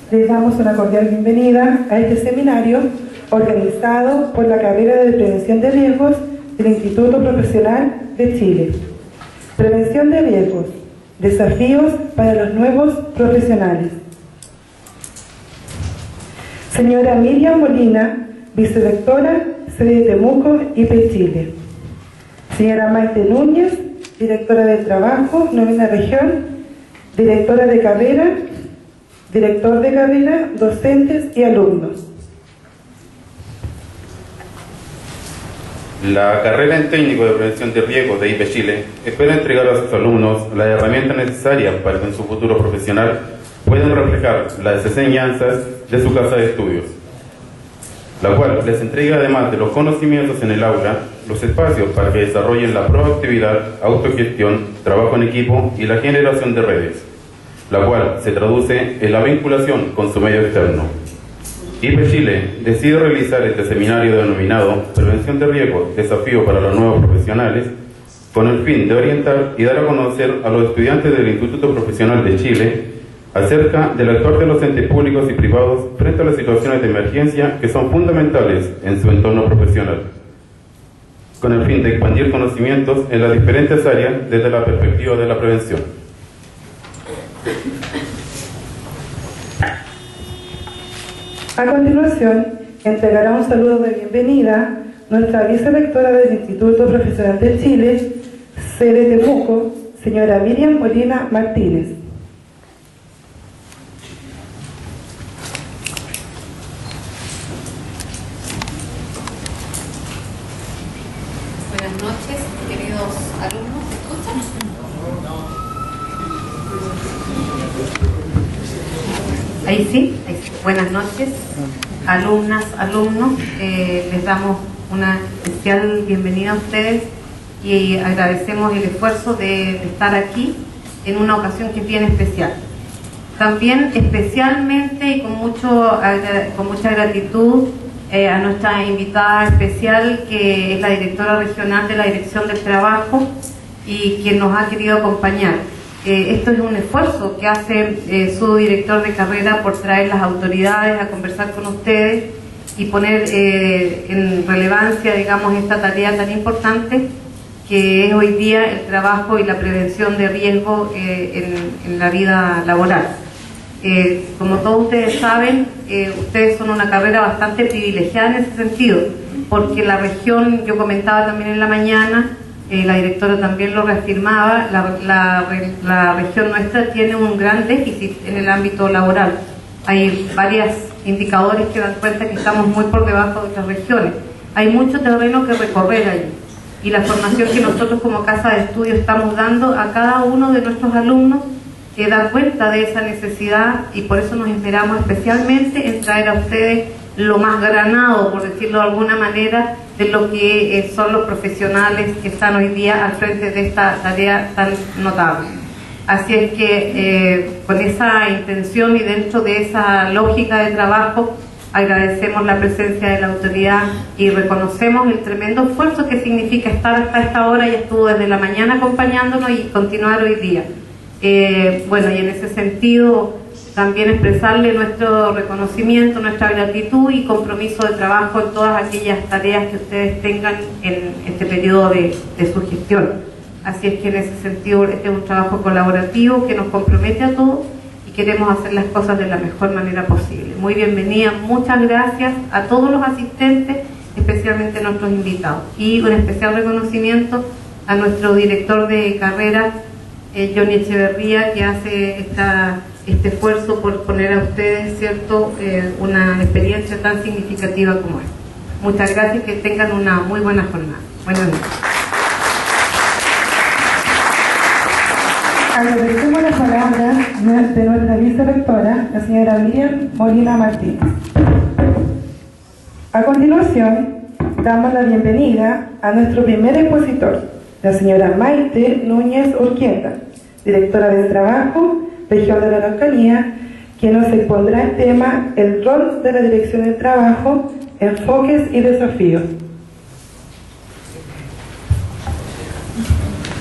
Les damos una cordial bienvenida a este seminario organizado por la carrera de Prevención de Riesgos del Instituto Profesional de Chile. Prevención de riesgos, desafíos para los nuevos profesionales. Señora Miriam Molina, vicerrectora, sede de Temuco, IP Chile. Señora Maite Núñez, directora del Trabajo, novena región, directora de carrera, director de carrera, docentes y alumnos. La carrera en técnico de prevención de riesgos de IP Chile espera entregar a sus alumnos la herramienta necesaria para que en su futuro profesional puedan reflejar las enseñanzas de su casa de estudios, la cual les entrega, además de los conocimientos en el aula, los espacios para que desarrollen la proactividad, autogestión, trabajo en equipo y la generación de redes, la cual se traduce en la vinculación con su medio externo. IP Chile decide realizar este seminario denominado Prevención de Riesgos, Desafío para los Nuevos Profesionales, con el fin de orientar y dar a conocer a los estudiantes del Instituto Profesional de Chile acerca del actuar de los entes públicos y privados frente a las situaciones de emergencia que son fundamentales en su entorno profesional, con el fin de expandir conocimientos en las diferentes áreas desde la perspectiva de la prevención. A continuación, entregará un saludo de bienvenida nuestra vicerrectora del Instituto Profesional de Chile, sede de Temuco, señora Miriam Molina Martínez. Buenas noches, queridos alumnos, ¿me escuchan? Ahí sí. Buenas noches, alumnas, alumnos. Les damos una especial bienvenida a ustedes y agradecemos el esfuerzo de estar aquí en una ocasión que es bien especial. También especialmente y con mucha gratitud a nuestra invitada especial, que es la directora regional de la Dirección del Trabajo y quien nos ha querido acompañar. Esto es un esfuerzo que hace su director de carrera por traer las autoridades a conversar con ustedes y poner en relevancia, digamos, esta tarea tan importante que es hoy día el trabajo y la prevención de riesgo en la vida laboral. Como todos ustedes saben, ustedes son una carrera bastante privilegiada en ese sentido, porque la región, yo comentaba también en la mañana, la directora también lo reafirmaba, la región nuestra tiene un gran déficit en el ámbito laboral. Hay varios indicadores que dan cuenta que estamos muy por debajo de otras regiones. Hay mucho terreno que recorrer allí, y la formación que nosotros como casa de estudio estamos dando a cada uno de nuestros alumnos da cuenta de esa necesidad, y por eso nos esperamos especialmente en traer a ustedes lo más granado, por decirlo de alguna manera, de lo que son los profesionales que están hoy día al frente de esta tarea tan notable. Así es que con esa intención y dentro de esa lógica de trabajo, agradecemos la presencia de la autoridad y reconocemos el tremendo esfuerzo que significa estar hasta esta hora. Ya estuvo desde la mañana acompañándonos y continuar hoy día. Bueno, y en ese sentido también expresarle nuestro reconocimiento, nuestra gratitud y compromiso de trabajo en todas aquellas tareas que ustedes tengan en este periodo de su gestión. Así es que en ese sentido este es un trabajo colaborativo que nos compromete a todos y queremos hacer las cosas de la mejor manera posible. Muy bienvenida, muchas gracias a todos los asistentes, especialmente a nuestros invitados, y un especial reconocimiento a nuestro director de carrera, Johnny Echeverría, que hace este esfuerzo por poner a ustedes, ¿cierto?, una experiencia tan significativa como esta. Muchas gracias y que tengan una muy buena jornada. Buenas noches. Agradecemos las palabras de nuestra vicerrectora, la señora Miriam Molina Martínez. A continuación, damos la bienvenida a nuestro primer expositor, la señora Maite Núñez Urquieta, directora del Trabajo, región de la Araucanía, quien nos expondrá el tema El rol de la Dirección del Trabajo, enfoques y desafíos.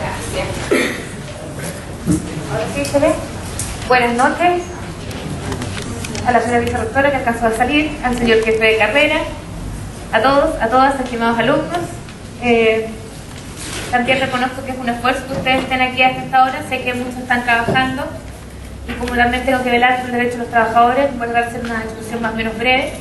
Gracias. ¿Ahora sí se ve? Buenas noches. a la señora vicerrectora que alcanzó a salir, al señor jefe de carrera, a todos, a todas, estimados alumnos. También reconozco que es un esfuerzo que ustedes estén aquí hasta esta hora, sé que muchos están trabajando y como también tengo que velar por el derecho de los trabajadores, voy a tratar de hacer una exposición más o menos breve.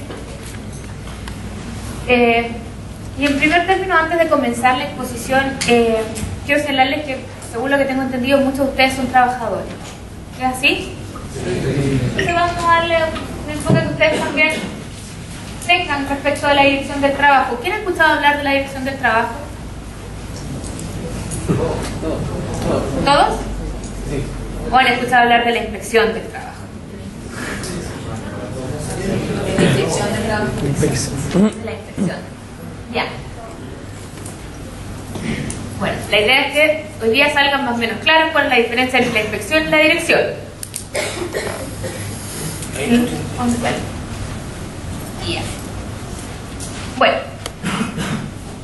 Y en primer término, antes de comenzar la exposición, quiero señalarles que, según lo que tengo entendido, muchos de ustedes son trabajadores. ¿Es así? Entonces vamos a darle un enfoque que ustedes también tengan respecto a la dirección del trabajo. ¿Quién ha escuchado hablar de la dirección del trabajo? ¿Todos? ¿O han escuchado hablar de la inspección del trabajo? ¿De la inspección del trabajo? De la inspección. Ya. Bueno, la idea es que hoy día salgan más o menos claros cuál es la diferencia entre la inspección y la dirección. Ya. Bueno,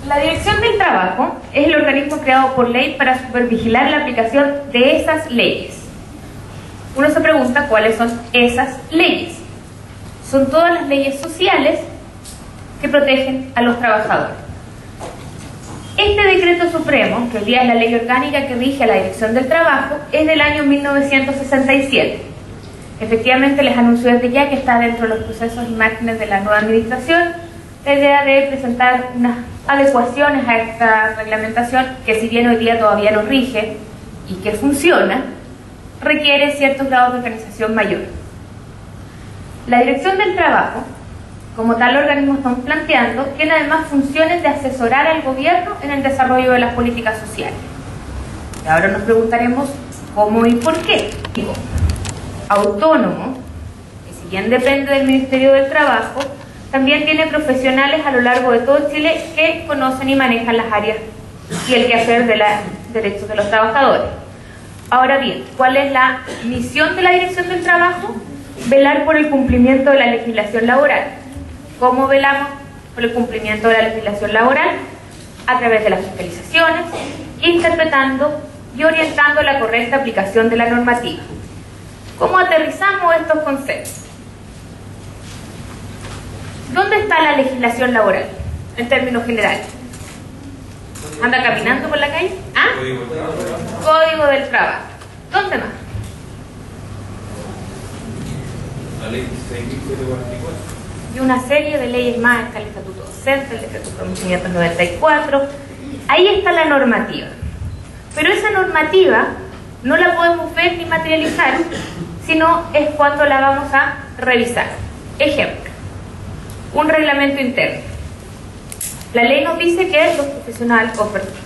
la dirección del trabajo es el organismo creado por ley para supervigilar la aplicación de esas leyes. Uno se pregunta cuáles son esas leyes. Son todas las leyes sociales que protegen a los trabajadores. Este decreto supremo, que hoy día es la ley orgánica que rige a la dirección del trabajo, es del año 1967. Efectivamente, les anuncio desde ya que está dentro de los procesos y márgenes de la nueva administración la idea de presentar unas adecuaciones a esta reglamentación que, si bien hoy día todavía nos rige y que funciona, requiere ciertos grados de organización mayor. La dirección del trabajo, como tal organismo estamos planteando, tiene además funciones de asesorar al gobierno en el desarrollo de las políticas sociales. Y ahora nos preguntaremos cómo y por qué. Digo, autónomo, que si bien depende del Ministerio del Trabajo, también tiene profesionales a lo largo de todo Chile que conocen y manejan las áreas y el quehacer de los derechos de los trabajadores. Ahora bien, ¿cuál es la misión de la dirección del trabajo? Velar por el cumplimiento de la legislación laboral. ¿Cómo velamos por el cumplimiento de la legislación laboral? A través de las fiscalizaciones, interpretando y orientando la correcta aplicación de la normativa. ¿Cómo aterrizamos estos conceptos? ¿Dónde está la legislación laboral, en términos generales? ¿Anda caminando por la calle? ¿Ah? Código del Trabajo. ¿Dónde más? La ley 6744. Y una serie de leyes más, está el Estatuto Docente, el Decreto 1594. Ahí está la normativa. Pero esa normativa no la podemos ver ni materializar, sino es cuando la vamos a revisar. Ejemplo, un reglamento interno. La ley nos dice que los profesionales,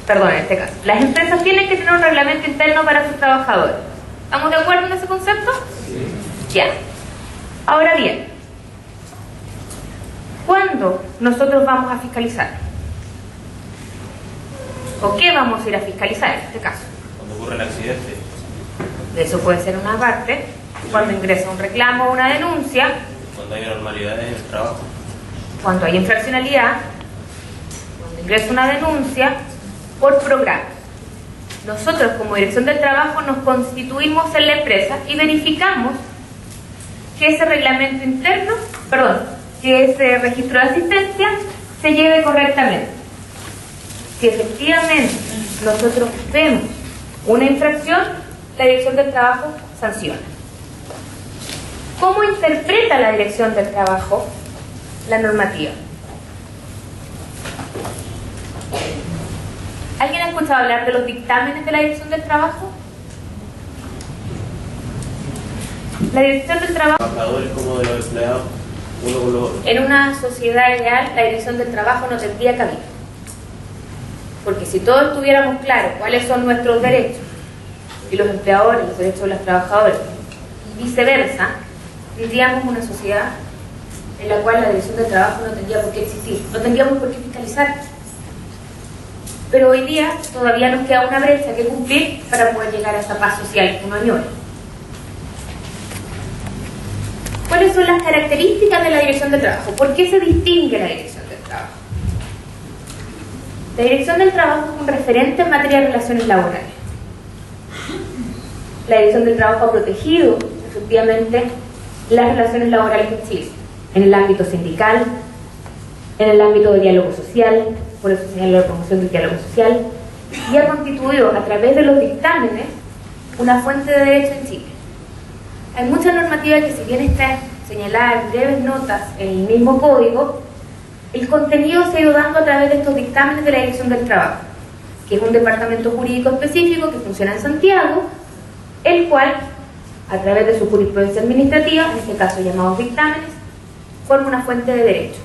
perdón, en este caso, las empresas tienen que tener un reglamento interno para sus trabajadores. ¿Estamos de acuerdo en ese concepto? Sí. Ya. Ahora bien, ¿cuándo nosotros vamos a fiscalizar? ¿O qué vamos a ir a fiscalizar en este caso? Cuando ocurre el accidente. Eso puede ser una parte, cuando ingresa un reclamo o una denuncia. Cuando hay anormalidades en el trabajo. Cuando hay infraccionalidad, cuando ingresa una denuncia por programa. Nosotros como Dirección del Trabajo nos constituimos en la empresa y verificamos que ese reglamento interno, que ese registro de asistencia se lleve correctamente. Si efectivamente nosotros vemos una infracción, la Dirección del Trabajo sanciona. ¿Cómo interpreta la Dirección del Trabajo la normativa? ¿Alguien ha escuchado hablar de los dictámenes de la Dirección del Trabajo? La Dirección del Trabajo... Trabajadores como de los empleados, uno con los otros. En una sociedad ideal, la Dirección del Trabajo no tendría cabida. Porque si todos tuviéramos claro cuáles son nuestros derechos, y los empleadores, los derechos de los trabajadores, y viceversa, tendríamos una sociedad en la cual la Dirección del Trabajo no tendría por qué existir, no tendríamos por qué fiscalizar. Pero hoy día todavía nos queda una brecha que cumplir para poder llegar a esa paz social que uno añora. ¿Cuáles son las características de la Dirección del Trabajo? ¿Por qué se distingue la Dirección del Trabajo? La Dirección del Trabajo es un referente en materia de relaciones laborales. La Dirección del Trabajo ha protegido, efectivamente, las relaciones laborales en Chile, en el ámbito sindical, en el ámbito de diálogo social, por eso señalo la promoción del diálogo social, y ha constituido a través de los dictámenes una fuente de derecho en Chile. Hay mucha normativa que, si bien está señalada en breves notas en el mismo código, el contenido se ha ido dando a través de estos dictámenes de la Dirección del Trabajo, que es un departamento jurídico específico que funciona en Santiago, el cual, a través de su jurisprudencia administrativa, en este caso llamados dictámenes, forma una fuente de derecho.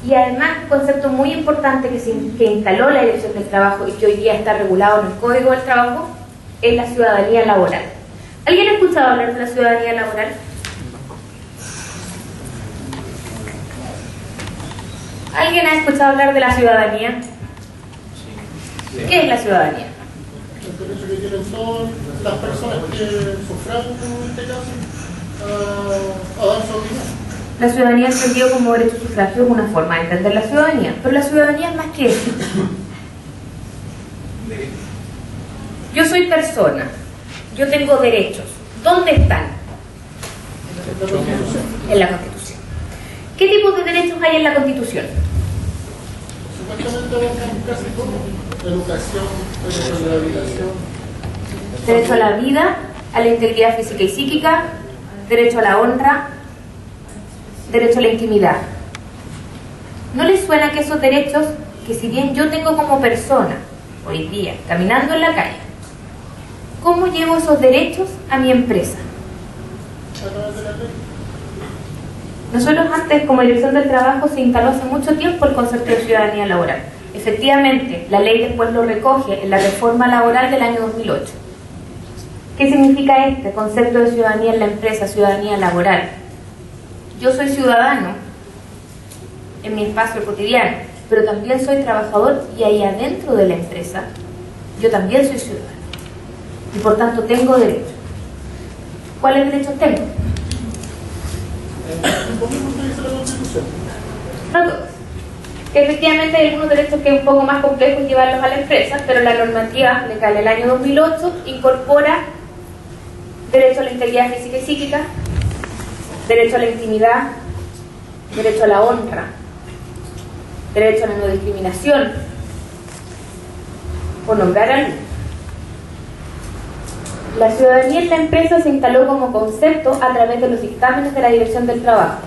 Y además, un concepto muy importante que instaló la Dirección del Trabajo y que hoy día está regulado en el Código del Trabajo, es la ciudadanía laboral. ¿Alguien ha escuchado hablar de la ciudadanía laboral? ¿Alguien ha escuchado hablar de la ciudadanía? ¿Qué es la ciudadanía? El derecho que tienen todas las personas que sufraron en este caso a dar su opinión. La ciudadanía entendido como derecho a sufragio es una forma de entender la ciudadanía, pero la ciudadanía es más que eso. Yo soy persona, yo tengo derechos. ¿Dónde están? En la Constitución. ¿Qué tipos de derechos hay en la Constitución? Supuestamente casi todo. Educación, derecho a la habitación. Derecho a la vida, a la integridad física y psíquica, derecho a la honra, derecho a la intimidad. ¿No les suena que esos derechos, que si bien yo tengo como persona, hoy día, caminando en la calle, cómo llevo esos derechos a mi empresa? A través de la ley. Nosotros antes, como Dirección del Trabajo, se instaló hace mucho tiempo el concepto de ciudadanía laboral. Efectivamente, la ley después lo recoge en la reforma laboral del año 2008. ¿Qué significa este concepto de ciudadanía en la empresa, ciudadanía laboral? Yo soy ciudadano en mi espacio cotidiano, pero también soy trabajador y ahí adentro de la empresa yo también soy ciudadano. Y por tanto tengo derechos. ¿Cuáles derechos tengo? Lo mismo que dice la Constitución. No todos. Efectivamente hay algunos derechos que es un poco más complejo llevarlos a la empresa, pero la normativa legal del año 2008 incorpora derecho a la integridad física y psíquica, derecho a la intimidad, derecho a la honra, derecho a la no discriminación, por nombrar algo. La ciudadanía en la empresa se instaló como concepto a través de los dictámenes de la Dirección del Trabajo.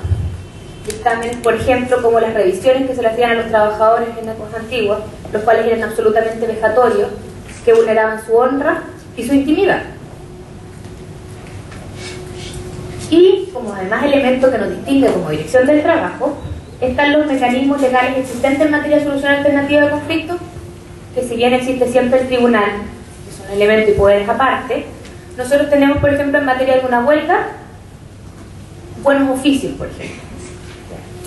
Dictámenes, por ejemplo, como las revisiones que se le hacían a los trabajadores en épocas antiguas, los cuales eran absolutamente vejatorios, que vulneraban su honra y su intimidad. Y, como además elemento que nos distingue como Dirección del Trabajo, están los mecanismos legales existentes en materia de solución alternativa de conflictos, que si bien existe siempre el tribunal, que es un elemento y poderes aparte, nosotros tenemos, por ejemplo, en materia de una huelga, buenos oficios, por ejemplo.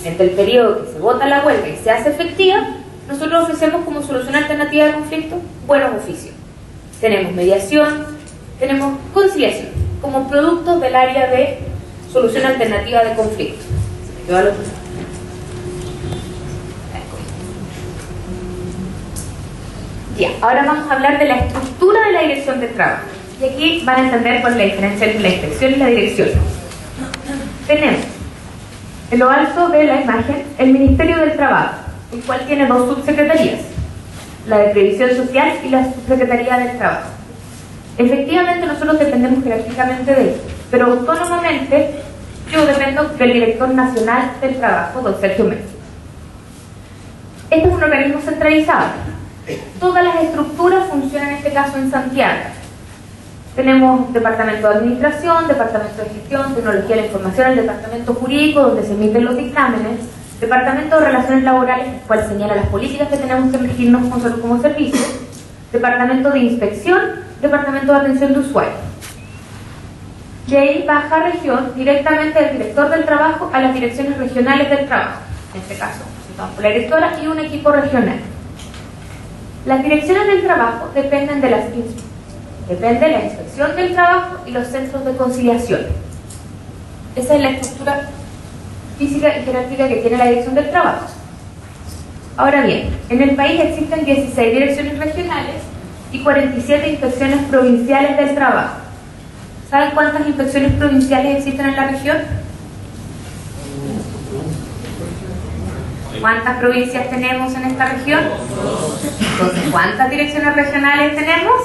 Entre el periodo que se vota la huelga y se hace efectiva, nosotros ofrecemos como solución alternativa de conflictos buenos oficios. Tenemos mediación, tenemos conciliación, como productos del área de solución alternativa de conflictos. Ya, ahora vamos a hablar de la estructura de la Dirección del Trabajo. Y aquí van a entender cuál es la diferencia entre la inspección y la dirección. Tenemos en lo alto de la imagen el Ministerio del Trabajo, el cual tiene dos subsecretarías, la de Previsión Social y la Subsecretaría del Trabajo. Efectivamente nosotros dependemos jerárquicamente de ellos, pero autónomamente yo dependo del Director Nacional del Trabajo, don Sergio Messi. Este es un organismo centralizado. Todas las estructuras funcionan en este caso en Santiago. Tenemos departamento de administración, departamento de gestión, tecnología de la información, el departamento jurídico donde se emiten los dictámenes, departamento de relaciones laborales, el cual señala las políticas que tenemos que regirnos nosotros como servicio, departamento de inspección, departamento de atención de usuarios. De ahí baja región directamente del director del trabajo a las direcciones regionales del trabajo, en este caso por la directora y un equipo regional. Las direcciones del trabajo dependen de depende de la inspección del trabajo y los centros de conciliación. Esa es la estructura física y jerárquica que tiene la Dirección del Trabajo. Ahora bien, en el país existen 16 direcciones regionales y 47 inspecciones provinciales del trabajo. ¿Saben cuántas inspecciones provinciales existen en la región? ¿Cuántas provincias tenemos en esta región? Entonces, ¿cuántas direcciones regionales tenemos?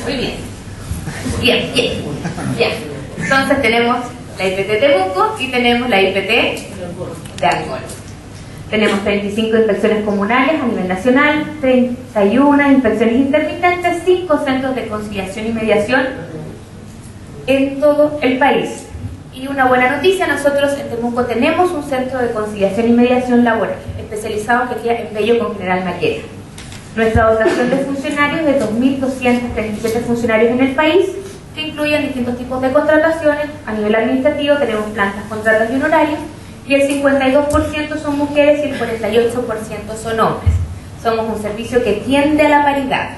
Muy bien. Bien. Entonces tenemos la IPT de Temuco y tenemos la IPT de Angol. Tenemos 35 inspecciones comunales a nivel nacional, 31 inspecciones intermitentes, 5 centros de conciliación y mediación en todo el país. Y una buena noticia, nosotros en Temuco tenemos un centro de conciliación y mediación laboral, especializado que queda en Bello con General Maqueda. Nuestra dotación de funcionarios es de 2.237 funcionarios en el país, que incluyen distintos tipos de contrataciones. A nivel administrativo tenemos plantas, contratos y honorarios, y el 52% son mujeres y el 48% son hombres. Somos un servicio que tiende a la paridad.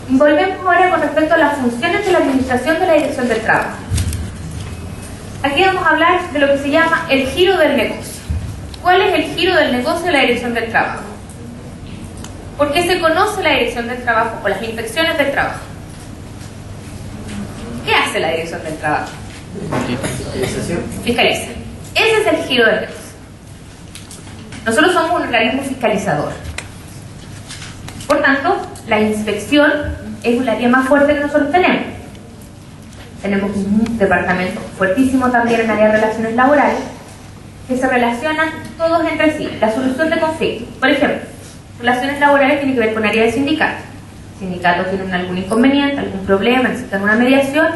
Volvemos ahora con respecto a las funciones de la administración de la Dirección del Trabajo. Aquí vamos a hablar de lo que se llama el giro del negocio. ¿Cuál es el giro del negocio de la Dirección del Trabajo? ¿Por qué se conoce la Dirección del Trabajo o las inspecciones del trabajo? ¿Qué hace la Dirección del Trabajo? Fiscaliza. Ese es el giro del negocio. Nosotros somos un organismo fiscalizador. Por tanto, la inspección es el área más fuerte que nosotros tenemos. Tenemos un departamento fuertísimo también en área de relaciones laborales, que se relacionan todos entre sí. La solución de conflictos. Por ejemplo, relaciones laborales tiene que ver con área de sindicatos. Sindicatos tienen algún inconveniente, algún problema, necesitan una mediación,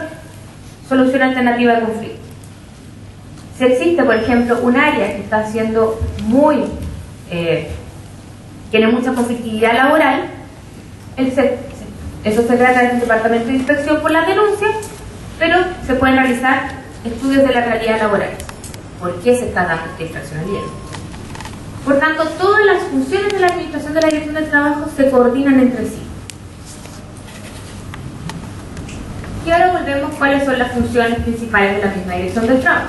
solución alternativa de conflicto. Si existe, por ejemplo, un área que está haciendo tiene mucha conflictividad laboral, eso se trata de un departamento de inspección por las denuncias, pero se pueden realizar estudios de la realidad laboral. ¿Por qué se está dando esta infraccionalidad? Por tanto, todas las funciones de la administración de la Dirección del Trabajo se coordinan entre sí. Y ahora volvemos cuáles son las funciones principales de la misma Dirección del Trabajo.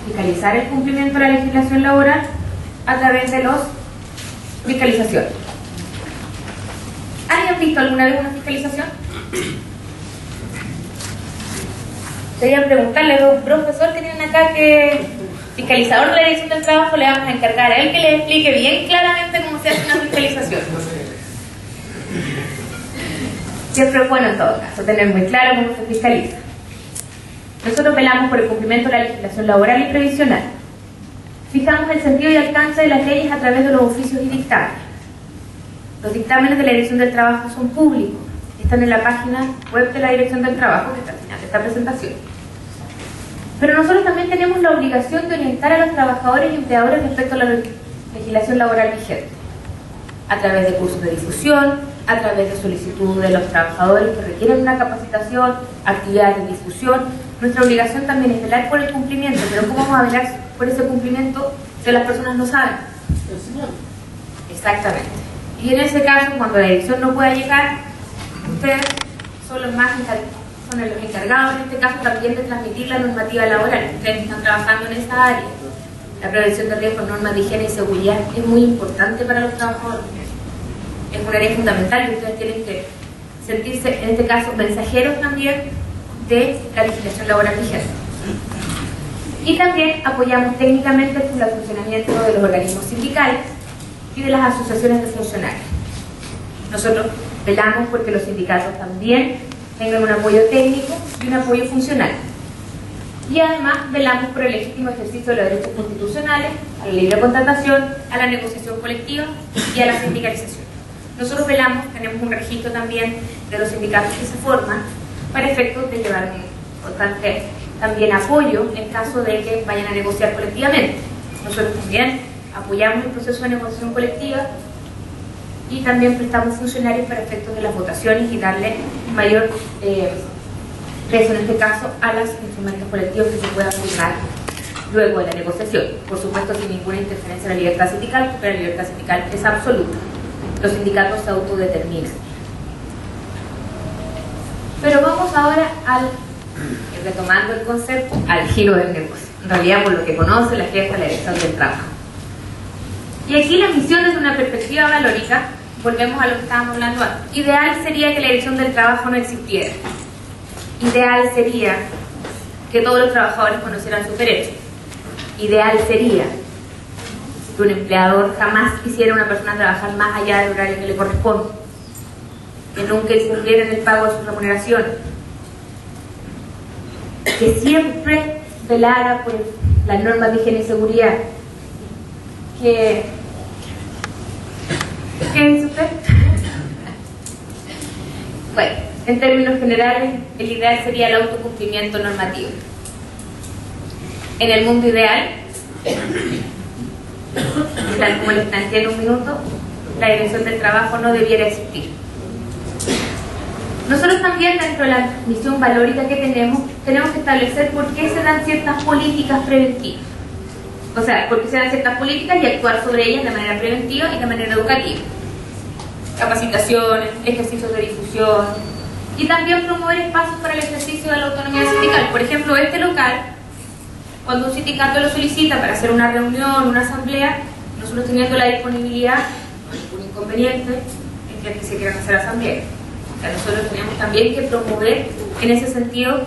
Fiscalizar el cumplimiento de la legislación laboral a través de las fiscalizaciones. ¿Alguien ha visto alguna vez una fiscalización? Deberían preguntarle a un profesor que tienen acá que fiscalizador de la Dirección del Trabajo, le vamos a encargar a él que le explique bien claramente cómo se hace una fiscalización. Siempre es bueno en todo caso tener muy claro cómo se fiscaliza. Nosotros velamos por el cumplimiento de la legislación laboral y previsional. Fijamos el sentido y alcance de las leyes a través de los oficios y dictámenes. Los dictámenes de la Dirección del Trabajo son públicos. Están en la página web de la Dirección del Trabajo, que está al final de esta presentación. Pero nosotros también tenemos la obligación de orientar a los trabajadores y empleadores respecto a la legislación laboral vigente, a través de cursos de difusión, a través de solicitud de los trabajadores que requieren una capacitación, actividades de difusión. Nuestra obligación también es velar por el cumplimiento, pero ¿cómo vamos a velar por ese cumplimiento si las personas no saben? Exactamente. Y en ese caso, cuando la dirección no pueda llegar, ustedes son los encargados en este caso también de transmitir la normativa laboral. Ustedes están trabajando en esa área. La prevención de riesgos, normas de higiene y seguridad es muy importante para los trabajadores. Es un área fundamental y ustedes tienen que sentirse, en este caso, mensajeros también de la legislación laboral vigente. Y también apoyamos técnicamente el funcionamiento de los organismos sindicales y de las asociaciones de funcionarios. Nosotros velamos porque los sindicatos también tengan un apoyo técnico y un apoyo funcional. Y además velamos por el legítimo ejercicio de los derechos constitucionales, a la libre contratación, a la negociación colectiva y a la sindicalización. Nosotros velamos, tenemos un registro también de los sindicatos que se forman para efectos de llevar un importante también apoyo en caso de que vayan a negociar colectivamente. Nosotros también apoyamos el proceso de negociación colectiva y también prestamos funcionarios para efectos de las votaciones y darle mayor peso en este caso a los instrumentos colectivos que se puedan firmar luego de la negociación. Por supuesto, sin ninguna interferencia en la libertad sindical, porque la libertad sindical es absoluta. Los sindicatos se autodeterminan. Pero vamos ahora retomando el concepto, al giro del negocio. En realidad, por lo que conoce la jefa de la Dirección del Trabajo. Y aquí la misión desde una perspectiva valórica volvemos a lo que estábamos hablando antes. Ideal sería que la Dirección del Trabajo no existiera. Ideal sería que todos los trabajadores conocieran sus derechos. Ideal sería que un empleador jamás quisiera a una persona trabajar más allá del horario que le corresponde, que nunca incurriera en el pago de sus remuneraciones, que siempre velara por las normas de higiene y seguridad. ¿Qué dice usted? Bueno, en términos generales, el ideal sería el autocumplimiento normativo. En el mundo ideal, tal como les planteé en un minuto, la Dirección del Trabajo no debiera existir. Nosotros también, dentro de la misión valórica que tenemos que establecer por qué se dan ciertas políticas preventivas. O sea, por qué se dan ciertas políticas y actuar sobre ellas de manera preventiva y de manera educativa. Capacitaciones, ejercicios de difusión y también promover espacios para el ejercicio de la autonomía sindical. Por ejemplo, este local, cuando un sindicato lo solicita para hacer una reunión, una asamblea, nosotros teniendo la disponibilidad, no hay ningún inconveniente en que se quieran hacer asambleas. O sea, nosotros tenemos también que promover en ese sentido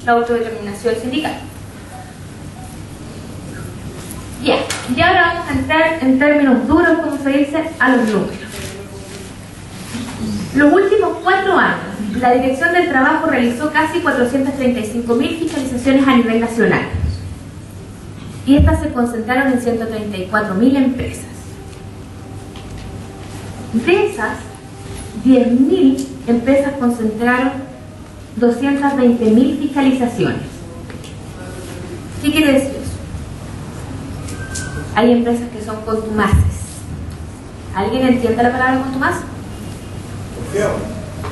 la autodeterminación sindical. Bien, y ahora vamos a entrar en términos duros, como se dice, a los números. Los últimos 4 años, la Dirección del Trabajo realizó casi 435.000 fiscalizaciones a nivel nacional. Y estas se concentraron en 134.000 empresas. De esas, 10.000 empresas concentraron 220.000 fiscalizaciones. ¿Qué quiere decir eso? Hay empresas que son contumaces. ¿Alguien entiende la palabra contumaz?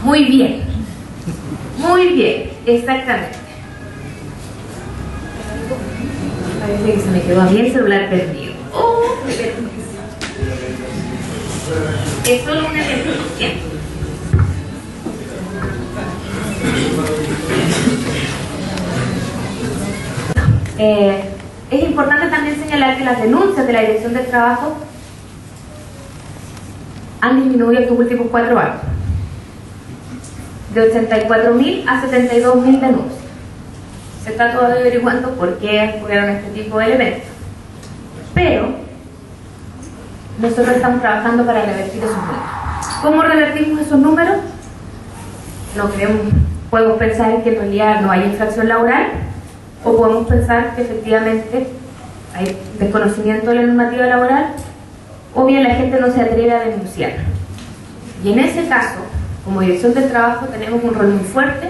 Muy bien. Muy bien, exactamente. Parece que se me quedó a mí el celular perdido. Oh, es solo un ejemplo. Bien. Es importante también señalar que las denuncias de la Dirección del Trabajo han disminuido estos últimos 4 años, de 84.000 a 72.000 denuncias. Se está todavía averiguando por qué ocurrieron este tipo de elementos, pero nosotros estamos trabajando para revertir esos números. ¿Cómo revertimos esos números? No podemos pensar que en realidad no hay infracción laboral, o podemos pensar que efectivamente hay desconocimiento de la normativa laboral, o bien la gente no se atreve a denunciar. Y en ese caso, como Dirección del Trabajo, tenemos un rol muy fuerte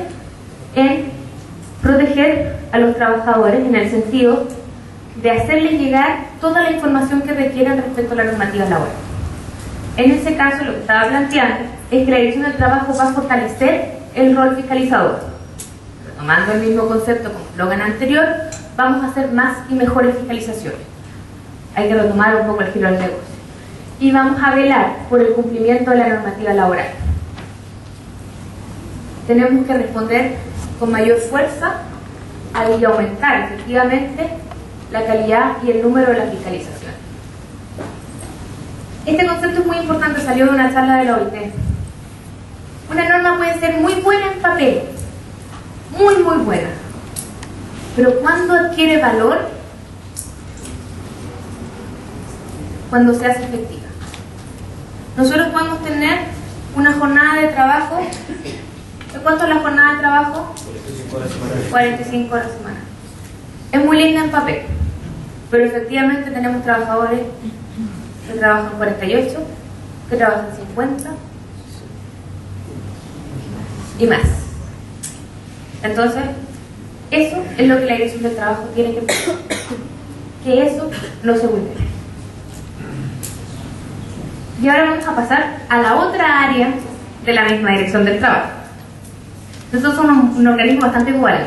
en proteger a los trabajadores en el sentido de hacerles llegar toda la información que requieran respecto a la normativa laboral. En ese caso, lo que estaba planteando es que la Dirección del Trabajo va a fortalecer el rol fiscalizador. Retomando el mismo concepto como eslogan anterior, vamos a hacer más y mejores fiscalizaciones. Hay que retomar un poco el giro del negocio. Y vamos a velar por el cumplimiento de la normativa laboral. Tenemos que responder con mayor fuerza y aumentar efectivamente la calidad y el número de la fiscalización. Este concepto es muy importante, salió de una charla de la OIT. Una norma puede ser muy buena en papel, muy buena, pero ¿cuándo adquiere valor? Cuando se hace efectiva. Nosotros podemos tener una jornada de trabajo. ¿De cuánto es la jornada de trabajo? 45 horas semana. Es muy linda en papel, pero efectivamente tenemos trabajadores que trabajan 48, que trabajan 50 y más. Entonces, eso es lo que la Dirección del Trabajo tiene que eso no se vulnere. Y ahora vamos a pasar a la otra área de la misma Dirección del Trabajo. Nosotros somos un organismo bastante igual.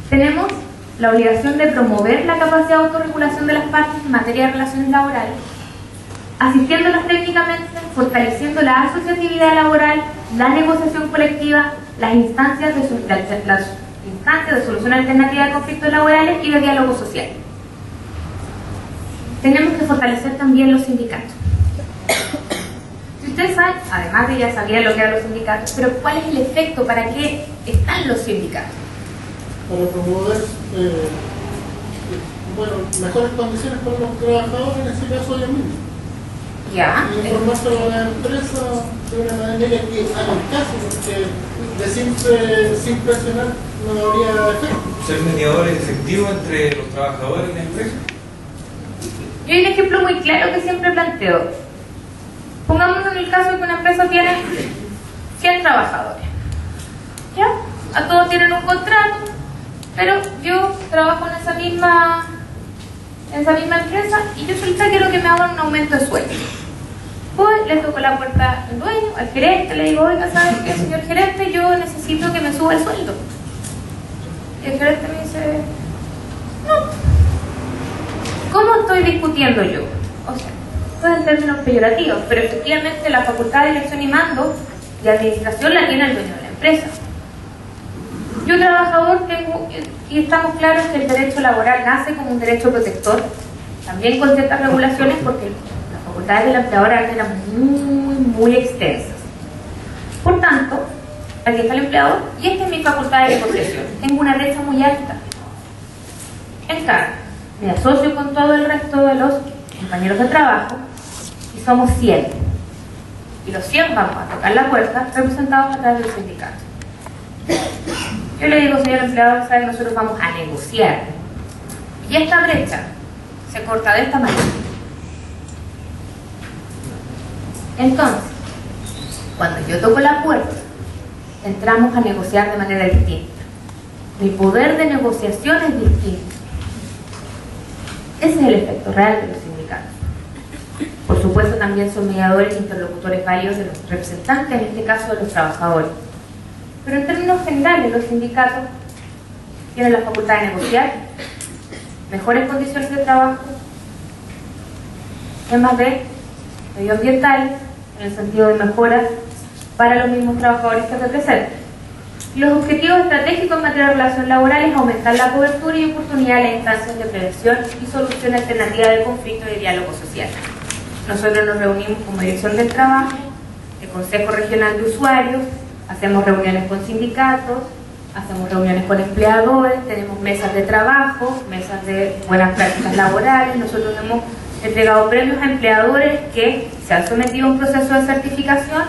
Tenemos la obligación de promover la capacidad de autorregulación de las partes en materia de relaciones laborales, asistiéndolas técnicamente, fortaleciendo la asociatividad laboral, la negociación colectiva, las instancias de solución alternativa de conflictos laborales y de diálogo social. Tenemos que fortalecer también los sindicatos. Ustedes saben, además de ya sabían lo que eran los sindicatos, pero ¿cuál es el efecto? ¿Para qué están los sindicatos? Para promover mejores condiciones para los trabajadores, en ese caso ellos mismos. Ya. Y informarse a la empresa de una manera que hagan caso, porque sin presionar no habría efecto. ¿Ser mediadores efectivos entre los trabajadores y la empresa? Yo hay un ejemplo muy claro que siempre planteo. Pongámonos en el caso de que una empresa tiene 100 trabajadores. ¿Ya? A todos tienen un contrato, pero yo trabajo en esa misma empresa y yo solita quiero que me hagan un aumento de sueldo. Voy, le toco la puerta al dueño, al gerente, le digo, oiga, ¿sabe qué, señor gerente? Yo necesito que me suba el sueldo. Y el gerente me dice, no. ¿Cómo estoy discutiendo yo? O sea, esto en términos peyorativos, pero efectivamente la facultad de dirección y mando de administración la tiene el dueño de la empresa. Yo trabajador tengo, y estamos claros que el derecho laboral nace como un derecho protector, también con ciertas regulaciones porque las facultades de la empleadora eran muy extensas. Por tanto, aquí está el empleador y esta es mi facultad de negociación. Tengo una brecha muy alta. En cambio, me asocio con todo el resto de los compañeros de trabajo y somos 100. Y los 100 vamos a tocar la puerta representados a través del sindicato. Yo le digo, señor empleador, sabe, nosotros vamos a negociar. Y esta brecha se corta de esta manera. Entonces, cuando yo toco la puerta, entramos a negociar de manera distinta. Mi poder de negociación es distinto. Ese es el efecto real de los sindicatos. Por supuesto, también son mediadores e interlocutores válidos de los representantes, en este caso de los trabajadores. Pero en términos generales, los sindicatos tienen la facultad de negociar mejores condiciones de trabajo, temas de medioambientales, en el sentido de mejoras para los mismos trabajadores que representan. Los objetivos estratégicos en materia de relación laboral es aumentar la cobertura y oportunidad de las instancias de prevención y solución alternativa de conflicto y de diálogo social. Nosotros nos reunimos como Dirección del Trabajo, el Consejo Regional de Usuarios, hacemos reuniones con sindicatos, hacemos reuniones con empleadores, tenemos mesas de trabajo, mesas de buenas prácticas laborales. Nosotros hemos entregado premios a empleadores que se han sometido a un proceso de certificación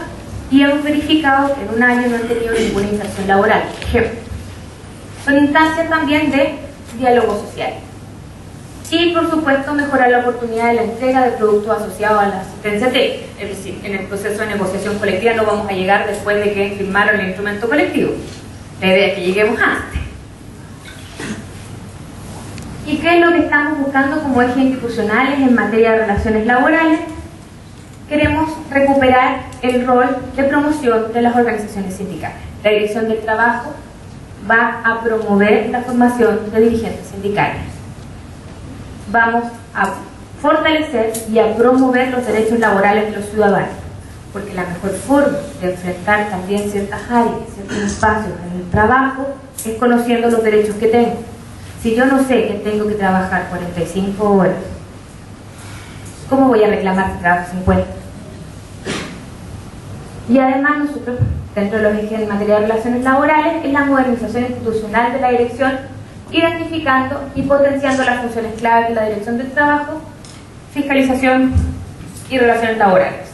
y hemos verificado que en un año no han tenido ninguna inserción laboral. Ejemplo. Son instancias también de diálogo social. Y, por supuesto, mejorar la oportunidad de la entrega de productos asociados a la asistencia técnica. Es decir, en el proceso de negociación colectiva no vamos a llegar después de que firmaron el instrumento colectivo. La idea es que lleguemos antes. ¿Y qué es lo que estamos buscando como ejes institucionales en materia de relaciones laborales? Queremos recuperar el rol de promoción de las organizaciones sindicales. La Dirección del Trabajo va a promover la formación de dirigentes sindicales. Vamos a fortalecer y a promover los derechos laborales de los ciudadanos, porque la mejor forma de enfrentar también ciertas áreas, ciertos espacios en el trabajo, es conociendo los derechos que tengo. Si yo no sé que tengo que trabajar 45 horas, ¿cómo voy a reclamar que trabajo 50? Y además nosotros, dentro de los ejes en materia de relaciones laborales, es la modernización institucional de la dirección, identificando y potenciando las funciones claves de la Dirección del Trabajo, fiscalización y relaciones laborales.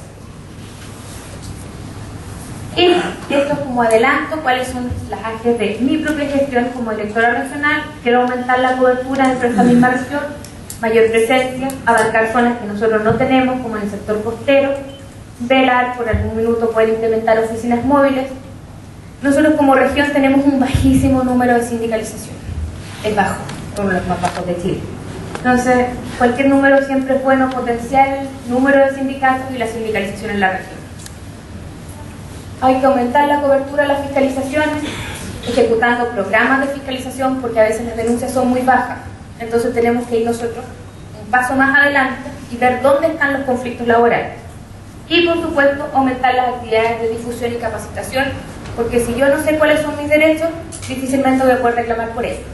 Y esto como adelanto, cuáles son las áreas de mi propia gestión como directora regional. Quiero aumentar la cobertura dentro de esta misma región, mayor presencia, abarcar zonas que nosotros no tenemos, como en el sector costero, velar por algún minuto poder implementar oficinas móviles. Nosotros como región tenemos un bajísimo número de sindicalización, es bajo, uno de los más bajos de Chile. Entonces, cualquier número siempre es bueno potenciar el número de sindicatos y la sindicalización en la región. Hay que aumentar la cobertura de las fiscalizaciones, ejecutando programas de fiscalización, porque a veces las denuncias son muy bajas. Entonces tenemos que ir nosotros un paso más adelante y ver dónde están los conflictos laborales. Y por supuesto, aumentar las actividades de difusión y capacitación, porque si yo no sé cuáles son mis derechos, difícilmente voy a poder reclamar por ello.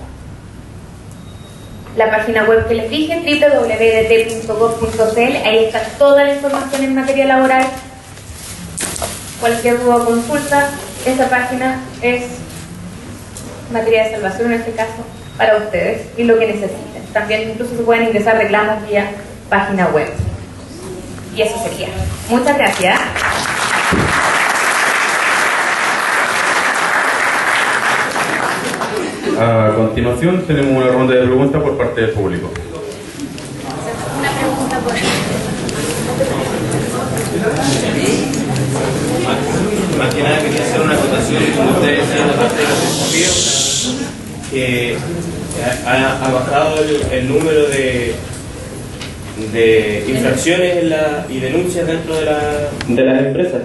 La página web que les dije, www.dt.gov.cl, ahí está toda la información en materia laboral. cualquier duda o consulta, esa página es materia de salvación en este caso para ustedes y lo que necesiten. También incluso se pueden ingresar reclamos vía página web. Y eso sería. Muchas gracias. A continuación tenemos una ronda de preguntas por parte del público. Una pregunta por Más que nada quería hacer una acotación, como ustedes decían, la parte de los desafíos, que ha bajado el número de infracciones y denuncias dentro de las empresas.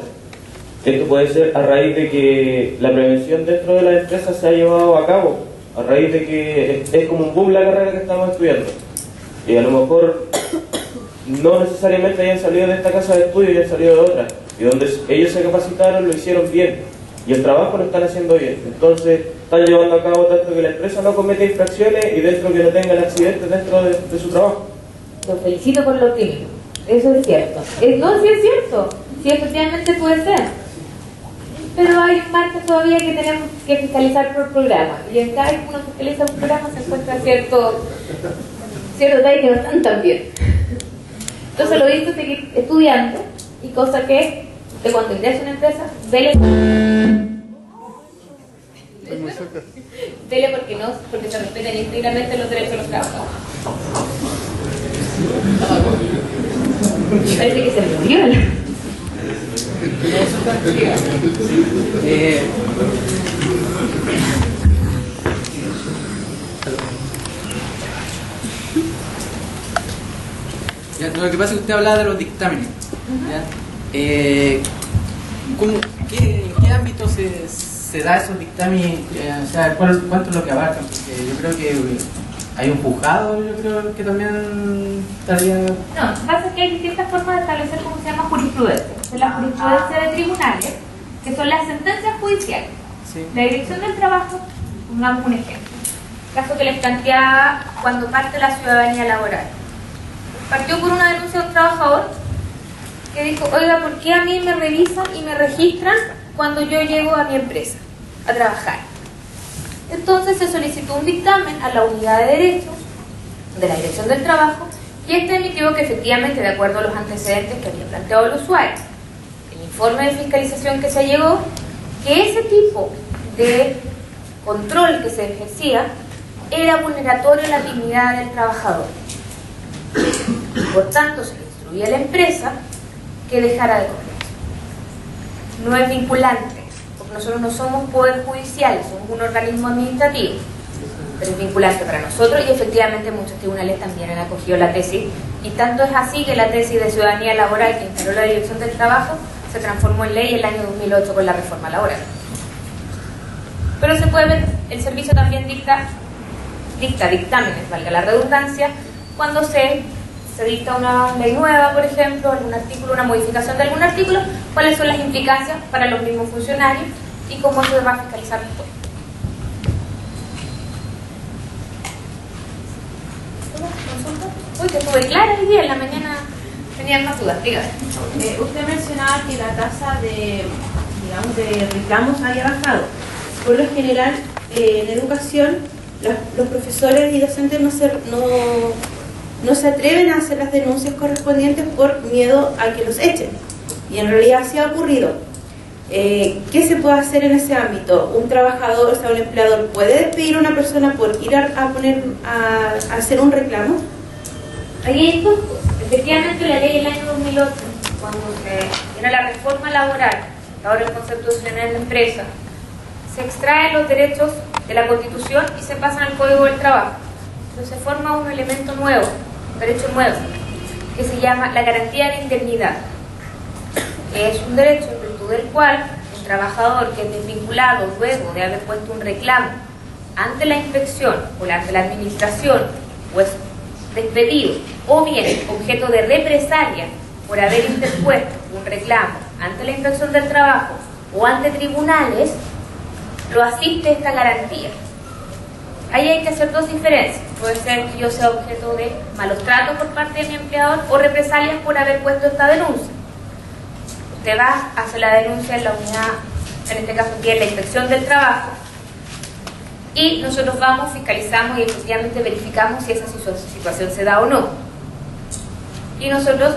Esto puede ser a raíz de que la prevención dentro de las empresas se ha llevado a cabo, a raíz de que es como un boom la carrera que estamos estudiando. Y a lo mejor no necesariamente hayan salido de esta casa de estudio y hayan salido de otra. Y donde ellos se capacitaron, lo hicieron bien. Y el trabajo lo están haciendo bien. Entonces, están llevando a cabo tanto que la empresa no cometa infracciones y dentro que no tengan accidentes dentro de su trabajo. Los felicito por lo optimismo. Eso es cierto. No, sí es cierto. Sí, efectivamente puede ser. Pero hay marcas todavía que tenemos que fiscalizar por programa. Y en cada vez que uno fiscaliza un programa se encuentra ciertos detalles que no están tan bien. Entonces lo hizo seguir estudiando y cosa que de cuando ingresa a una empresa, vele porque se respeten íntegramente los derechos de los trabajadores. Parece que se murió. Lo que pasa es que usted hablaba de los dictámenes. ¿En qué ámbito se da esos dictámenes? O sea, ¿cuánto es lo que abarcan? Porque yo creo que hay un juzgado, yo creo que también estaría... No, lo que pasa es que hay distintas formas de establecer cómo se llama jurisprudencia. Es la jurisprudencia de tribunales, que son las sentencias judiciales. Sí. La Dirección del Trabajo, pongamos un ejemplo. Caso que les planteaba cuando parte la ciudadanía laboral. Partió por una denuncia de un trabajador que dijo, oiga, ¿por qué a mí me revisan y me registran cuando yo llego a mi empresa a trabajar? Entonces se solicitó un dictamen a la unidad de derechos de la Dirección del Trabajo y este emitió que efectivamente, de acuerdo a los antecedentes que había planteado el usuario, el informe de fiscalización que se llegó, que ese tipo de control que se ejercía era vulneratorio a la dignidad del trabajador. Por tanto, se le instruía a la empresa que dejara de comer. No es vinculante, porque nosotros no somos poder judicial, somos un organismo administrativo, pero es vinculante para nosotros y efectivamente muchos tribunales también han acogido la tesis, y tanto es así que la tesis de ciudadanía laboral que instaló la Dirección del Trabajo se transformó en ley en el año 2008 con la reforma laboral. Pero se puede ver, el servicio también dicta dictámenes, valga la redundancia, cuando se dicta una ley nueva, por ejemplo, algún artículo, una modificación de algún artículo, cuáles son las implicancias para los mismos funcionarios y cómo se va a fiscalizar todo. ¿Consulta? Uy, que estuve clara hoy día, en la mañana tenían más dudas, dígame. Usted mencionaba que la tasa de reclamos había bajado. Por lo general, en educación, los profesores y docentes no se atreven a hacer las denuncias correspondientes por miedo a que los echen. Y en realidad sí ha ocurrido. ¿Qué se puede hacer en ese ámbito? ¿Un trabajador, o sea, un empleador puede despedir a una persona por ir a hacer un reclamo? Ahí hay dos cosas. Efectivamente, la ley del año 2008, cuando era la reforma laboral, ahora el concepto nacional de la empresa, se extraen los derechos de la Constitución y se pasan al Código del Trabajo. Entonces se forma un elemento nuevo, un derecho nuevo, que se llama la garantía de indemnidad, que es un derecho en virtud del cual un trabajador que es desvinculado luego de haber puesto un reclamo ante la inspección o ante la administración, pues despedido, o bien objeto de represalia por haber interpuesto un reclamo ante la inspección del trabajo o ante tribunales, lo asiste esta garantía. Ahí hay que hacer dos diferencias. Puede ser que yo sea objeto de malos tratos por parte de mi empleador o represalias por haber puesto esta denuncia. usted va, hace la denuncia en la unidad, en este caso aquí en la inspección del trabajo, y nosotros vamos, fiscalizamos y efectivamente verificamos si esa situación se da o no. Y nosotros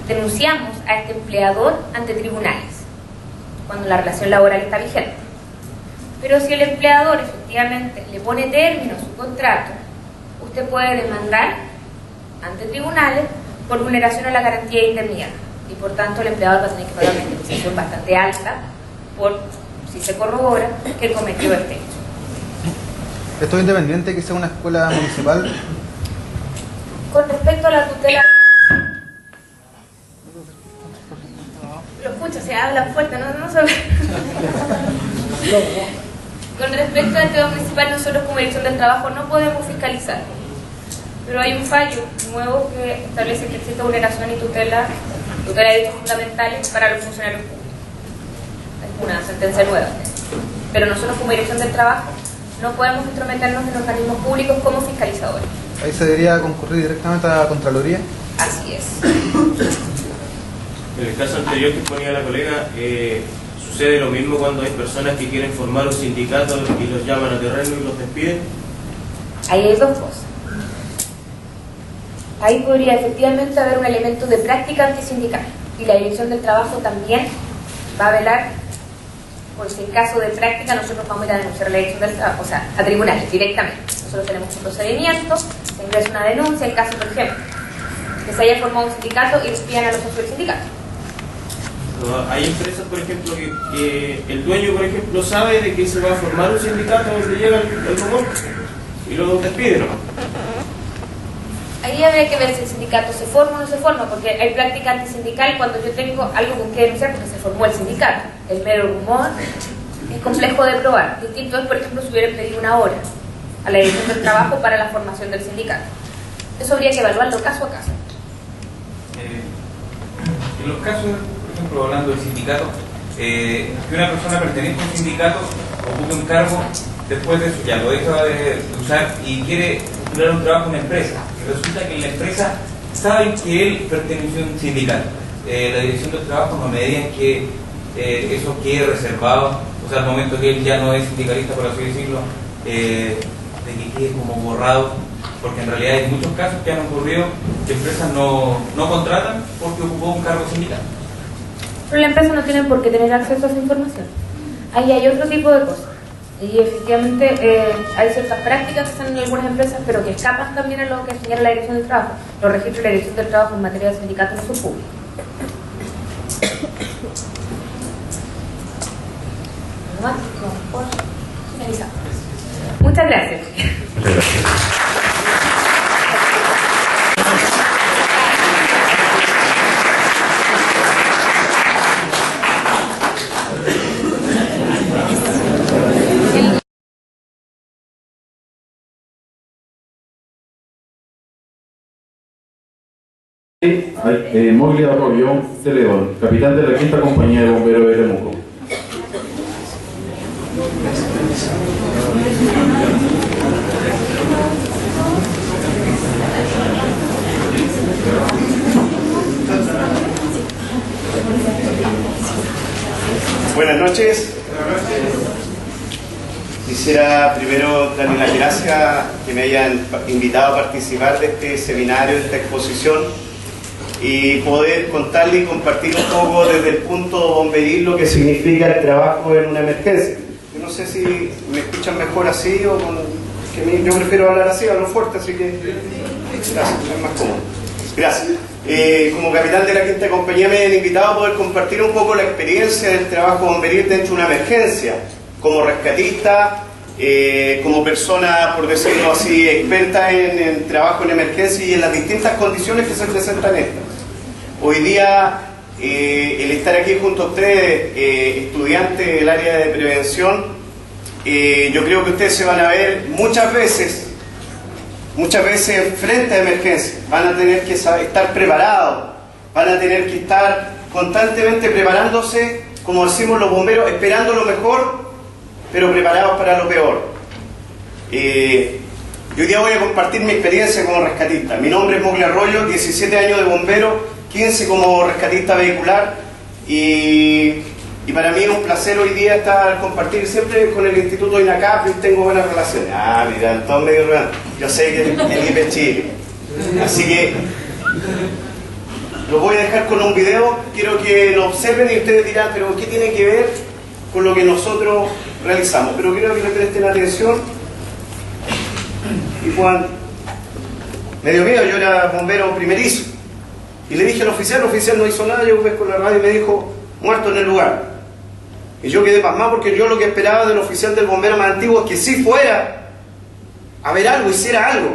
denunciamos a este empleador ante tribunales, cuando la relación laboral está vigente. Pero si el empleador efectivamente le pone término a su contrato, usted puede demandar ante tribunales por vulneración a la garantía de indemnidad. Y por tanto el empleador va a tener que pagar una indemnización bastante alta por si se corrobora que él cometió este hecho. ¿Esto es independiente que sea una escuela municipal? Con respecto a la tutela... Lo escucho, se habla fuerte, no se ve. Con respecto al tema municipal, nosotros como Dirección del Trabajo no podemos fiscalizar. Pero hay un fallo nuevo que establece que existe vulneración y tutela de derechos fundamentales para los funcionarios públicos. Es una sentencia nueva. Pero nosotros como Dirección del Trabajo no podemos intrometernos en organismos públicos como fiscalizadores. ¿Ahí se debería concurrir directamente a la Contraloría? Así es. En el caso anterior que ponía la colega, ¿sucede lo mismo cuando hay personas que quieren formar un sindicato y los llaman a terreno y los despiden? Ahí hay dos cosas. Ahí podría efectivamente haber un elemento de práctica antisindical y la Dirección del Trabajo también va a velar por si en caso de práctica nosotros vamos a ir a denunciar a la Dirección del Trabajo, o sea, a tribunales directamente. Nosotros tenemos un procedimiento, se ingresa una denuncia, en caso, por ejemplo, que se haya formado un sindicato y despidan a los socios del sindicato. Hay empresas, por ejemplo, que el dueño, por ejemplo, sabe de que se va a formar un sindicato donde llega el rumor y lo despide nomás. Ahí habría que ver si el sindicato se forma o no se forma, porque hay práctica antisindical cuando yo tengo algo con que denunciar porque se formó el sindicato. El mero rumor es complejo de probar. Distinto es, por ejemplo, si hubiera pedido una hora a la Dirección del Trabajo para la formación del sindicato. Eso habría que evaluarlo caso a caso. En los casos, por ejemplo, hablando del sindicato, que una persona pertenece a un sindicato, ocupa un cargo, después de eso ya lo deja de usar y quiere postular un trabajo en una empresa. Y resulta que en la empresa saben que él pertenece a un sindicato. La Dirección del Trabajo, no me digan que eso quede reservado, o sea, al momento que él ya no es sindicalista, por así decirlo, de que quede como borrado, porque en realidad hay muchos casos que han ocurrido que empresas no contratan porque ocupó un cargo sindical. Pero la empresa no tiene por qué tener acceso a esa información. Ahí hay otro tipo de cosas. Y efectivamente hay ciertas prácticas que están en algunas empresas, pero que escapan también a lo que señala la Dirección del Trabajo. Los registros de la Dirección del Trabajo en materia de sindicatos no son públicos. Por finalizar. Muchas gracias. Muchas gracias. Moglia Arroyo Celedón, capitán de la 5ª Compañía de Bomberos de Temuco. Buenas noches. Quisiera primero darles las gracias que me hayan invitado a participar de este seminario, de esta exposición, y poder contarles y compartir un poco desde el punto bomberil lo que significa el trabajo en una emergencia. Yo no sé si me escuchan mejor así o con... yo prefiero hablar así, hablo fuerte, así que gracias, es más cómodo. Gracias. Como capitán de la 5ª Compañía me han invitado a poder compartir un poco la experiencia del trabajo bomberil dentro de una emergencia, como rescatista, como persona, por decirlo así, experta en trabajo en emergencia y en las distintas condiciones que se presentan estas. Hoy día, el estar aquí junto a ustedes, estudiantes del área de prevención, yo creo que ustedes se van a ver muchas veces frente a emergencias. Van a tener que estar preparados, van a tener que estar constantemente preparándose, como decimos los bomberos, esperando lo mejor, pero preparados para lo peor. Yo hoy día voy a compartir mi experiencia como rescatista. Mi nombre es Moglia Arroyo, 17 años de bombero, 15 como rescatista vehicular Y para mí es un placer hoy día estar compartir siempre con el Instituto INACAP, tengo buenas relaciones. Ah, mira, todos medio ruedan. Yo sé que el IPE Chile. Así que lo voy a dejar con un video, quiero que lo observen y ustedes dirán, pero ¿qué tiene que ver con lo que nosotros realizamos? Pero quiero que le presten atención y puedan... Me dio miedo, yo era bombero primerizo. Y le dije al oficial, el oficial no hizo nada, yo pesco la radio y me dijo, muerto en el lugar. Y yo quedé pasmado porque yo lo que esperaba del oficial del bombero más antiguo es que sí fuera a ver algo, hiciera algo.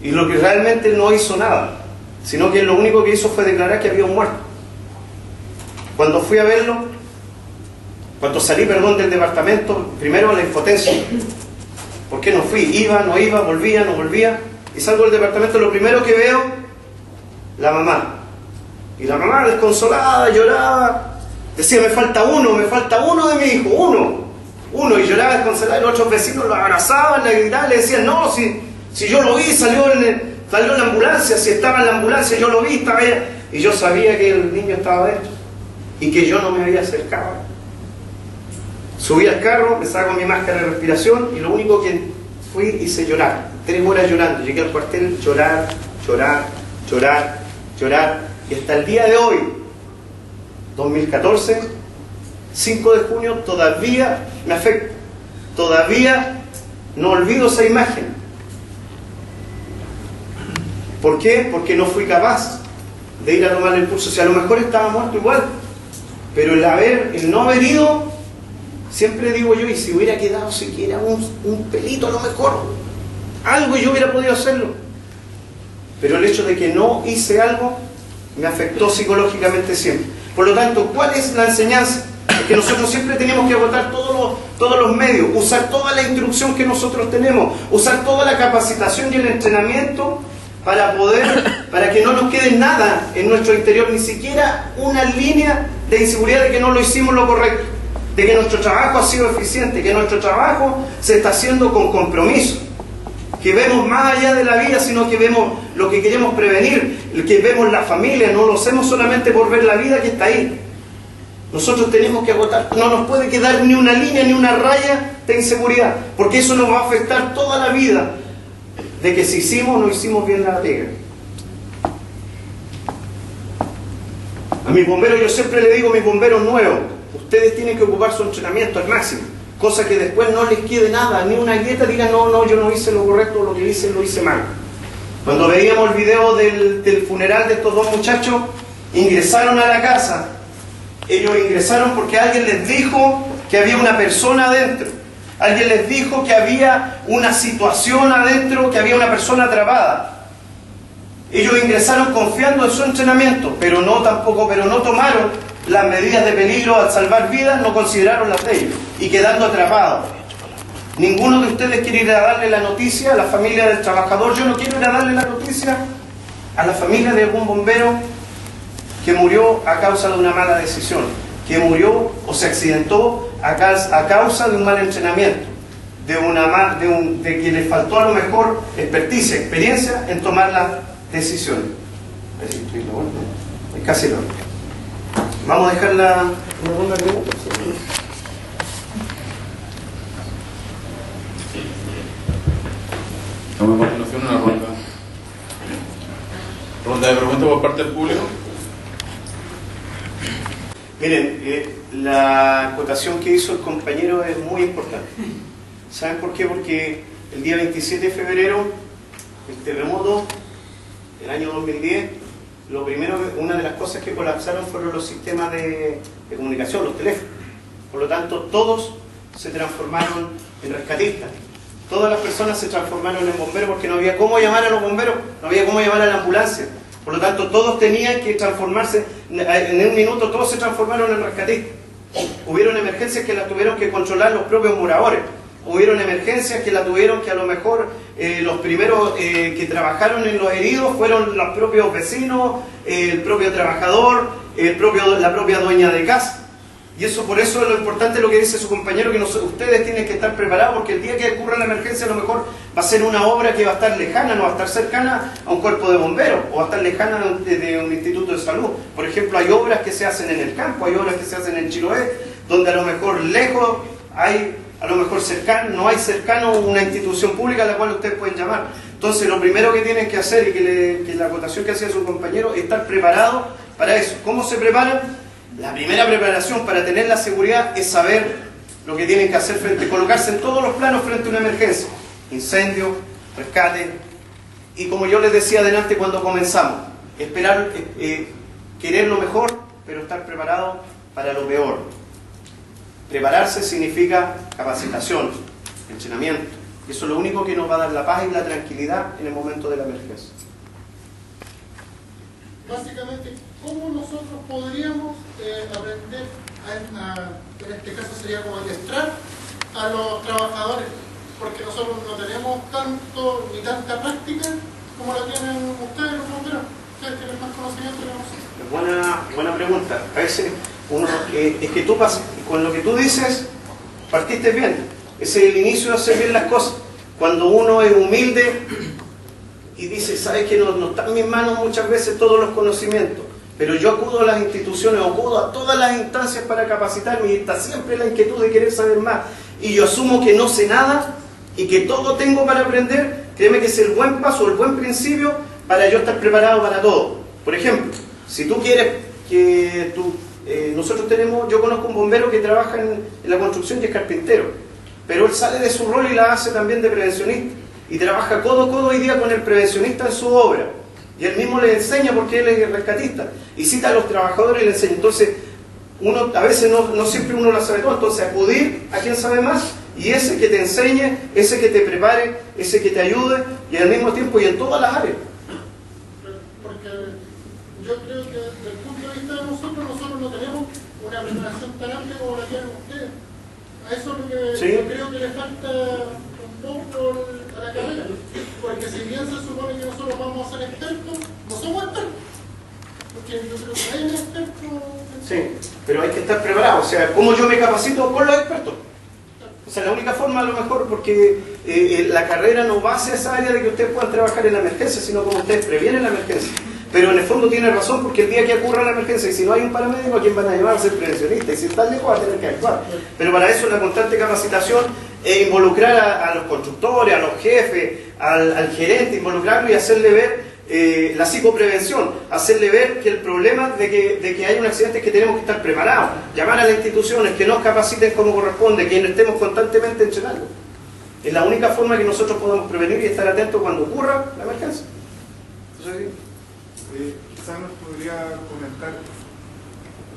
Y lo que realmente no hizo nada, sino que lo único que hizo fue declarar que había un muerto. Cuando fui a verlo, cuando salí, del departamento, primero la impotencia. ¿Por qué no fui? Iba, no iba, volvía, no volvía. Y salgo del departamento, lo primero que veo, la mamá. Y la mamá desconsolada, lloraba, decía, me falta uno de mi hijo, uno. Y lloraba desconsolada, y los otros vecinos lo abrazaban, le gritaban, le decían, no, si yo lo vi, salió en la ambulancia, si estaba en la ambulancia, yo lo vi, estaba ahí. Y yo sabía que el niño estaba dentro y que yo no me había acercado. Subí al carro, me saco mi máscara de respiración y lo único que fui, hice llorar. 3 horas llorando. Llegué al cuartel, llorar. Y hasta el día de hoy, 2014, 5 de junio, todavía me afecta. Todavía no olvido esa imagen. ¿Por qué? Porque no fui capaz de ir a tomar el pulso. Si a lo mejor estaba muerto igual, pero el no haber ido, siempre digo yo, y si hubiera quedado siquiera un pelito a lo mejor, algo yo hubiera podido hacerlo. Pero el hecho de que no hice algo me afectó psicológicamente siempre. Por lo tanto, ¿cuál es la enseñanza? Es que nosotros siempre tenemos que agotar todos los medios, usar toda la instrucción que nosotros tenemos, usar toda la capacitación y el entrenamiento para que no nos quede nada en nuestro interior, ni siquiera una línea de inseguridad de que no lo hicimos lo correcto, de que nuestro trabajo ha sido eficiente, que nuestro trabajo se está haciendo con compromiso, que vemos más allá de la vida, sino que vemos lo que queremos prevenir, que vemos la familia, no lo hacemos solamente por ver la vida que está ahí. Nosotros tenemos que agotar, no nos puede quedar ni una línea ni una raya de inseguridad, porque eso nos va a afectar toda la vida, de que si hicimos o no hicimos bien la pega. A mis bomberos yo siempre le digo a mis bomberos nuevos, ustedes tienen que ocupar su entrenamiento al máximo, cosa que después no les quede nada, ni una grieta, digan no, yo no hice lo correcto, lo que hice lo hice mal. Cuando veíamos el video del funeral de estos 2 muchachos, ingresaron a la casa. Ellos ingresaron porque alguien les dijo que había una persona adentro. Alguien les dijo que había una situación adentro, que había una persona atrapada. Ellos ingresaron confiando en su entrenamiento, pero no tomaron las medidas de peligro al salvar vidas, no consideraron las de ellos y quedando atrapados. Ninguno de ustedes quiere ir a darle la noticia a la familia del trabajador. Yo no quiero ir a darle la noticia a la familia de algún bombero que murió a causa de una mala decisión, que murió o se accidentó a causa de un mal entrenamiento, de que le faltó a lo mejor experiencia en tomar las decisiones. Es casi lo mismo. Vamos a dejar una pregunta. Vamos a continuación una ronda de preguntas por parte del público. Miren, la acotación que hizo el compañero es muy importante. ¿Saben por qué? Porque el día 27 de febrero, el terremoto del año 2010, una de las cosas que colapsaron fueron los sistemas de comunicación, los teléfonos. Por lo tanto, todos se transformaron en rescatistas. Todas las personas se transformaron en bomberos porque no había cómo llamar a los bomberos, no había cómo llamar a la ambulancia. Por lo tanto, todos tenían que transformarse, en un minuto todos se transformaron en rescatistas. Hubieron emergencias que las tuvieron que controlar los propios moradores. Hubieron emergencias que la tuvieron que a lo mejor los primeros que trabajaron en los heridos fueron los propios vecinos, el propio trabajador, la propia dueña de casa. Y eso, por eso es lo importante lo que dice su compañero, que ustedes tienen que estar preparados, porque el día que ocurra la emergencia a lo mejor va a ser una obra que va a estar lejana, no va a estar cercana a un cuerpo de bomberos, o va a estar lejana de un instituto de salud. Por ejemplo, hay obras que se hacen en el campo, hay obras que se hacen en Chiloé, donde a lo mejor lejos hay, a lo mejor cercano, no hay cercano una institución pública a la cual ustedes pueden llamar. Entonces, lo primero que tienen que hacer, y que la acotación que hacía su compañero, es estar preparados para eso. ¿Cómo se preparan? La primera preparación para tener la seguridad es saber lo que tienen que hacer colocarse en todos los planos frente a una emergencia. Incendio, rescate, y como yo les decía adelante cuando comenzamos, esperar, querer lo mejor, pero estar preparado para lo peor. Prepararse significa capacitación, entrenamiento, y eso es lo único que nos va a dar la paz y la tranquilidad en el momento de la emergencia. Básicamente, ¿cómo nosotros podríamos aprender en este caso sería como adiestrar a los trabajadores? Porque nosotros no tenemos tanto ni tanta práctica como la tienen ustedes los bomberos. Ustedes tienen más conocimiento que nosotros. Buena pregunta. A veces es que tú con lo que tú dices partiste bien. Ese es el inicio de hacer bien las cosas. Cuando uno es humilde y dice, sabes que no está en mis manos muchas veces todos los conocimientos, pero yo acudo a las instituciones, acudo a todas las instancias para capacitarme, y está siempre la inquietud de querer saber más, y yo asumo que no sé nada y que todo tengo para aprender. Créeme que es el buen paso, el buen principio para yo estar preparado para todo. Por ejemplo, si tú quieres que yo conozco un bombero que trabaja en la construcción y es carpintero, pero él sale de su rol y la hace también de prevencionista, y trabaja codo a codo hoy día con el prevencionista en su obra, y él mismo le enseña porque él es rescatista, y cita a los trabajadores y le enseña. Entonces, a veces no siempre uno la sabe todo, entonces acudir a quien sabe más, y ese que te enseñe, ese que te prepare, ese que te ayude, y al mismo tiempo y en todas las áreas. Porque yo creo que desde el punto de vista de nosotros no tenemos una preparación tan amplia como la tienen ustedes. A eso es lo que ¿Sí? yo creo que le falta un poco a la carrera. Porque si bien se supone que nosotros vamos a ser expertos, no somos expertos. Porque yo creo que hay un experto. Sí, pero hay que estar preparado. O sea, ¿cómo yo me capacito con los expertos? O sea, la única forma a lo mejor, porque la carrera no va hacia esa área de que ustedes puedan trabajar en la emergencia, sino como ustedes previenen la emergencia. Pero en el fondo tiene razón, porque el día que ocurra la emergencia, y si no hay un paramédico, ¿a quién van a llevar? A ser prevencionista, y si están lejos va a tener que actuar. Pero para eso la constante capacitación es involucrar a los constructores, a los jefes, al gerente, involucrarlo y hacerle ver la psicoprevención, hacerle ver que el problema de que hay un accidente es que tenemos que estar preparados, llamar a las instituciones que nos capaciten como corresponde, que estemos constantemente entrenando. Es la única forma que nosotros podemos prevenir y estar atentos cuando ocurra la emergencia. Entonces, quizás nos podría comentar,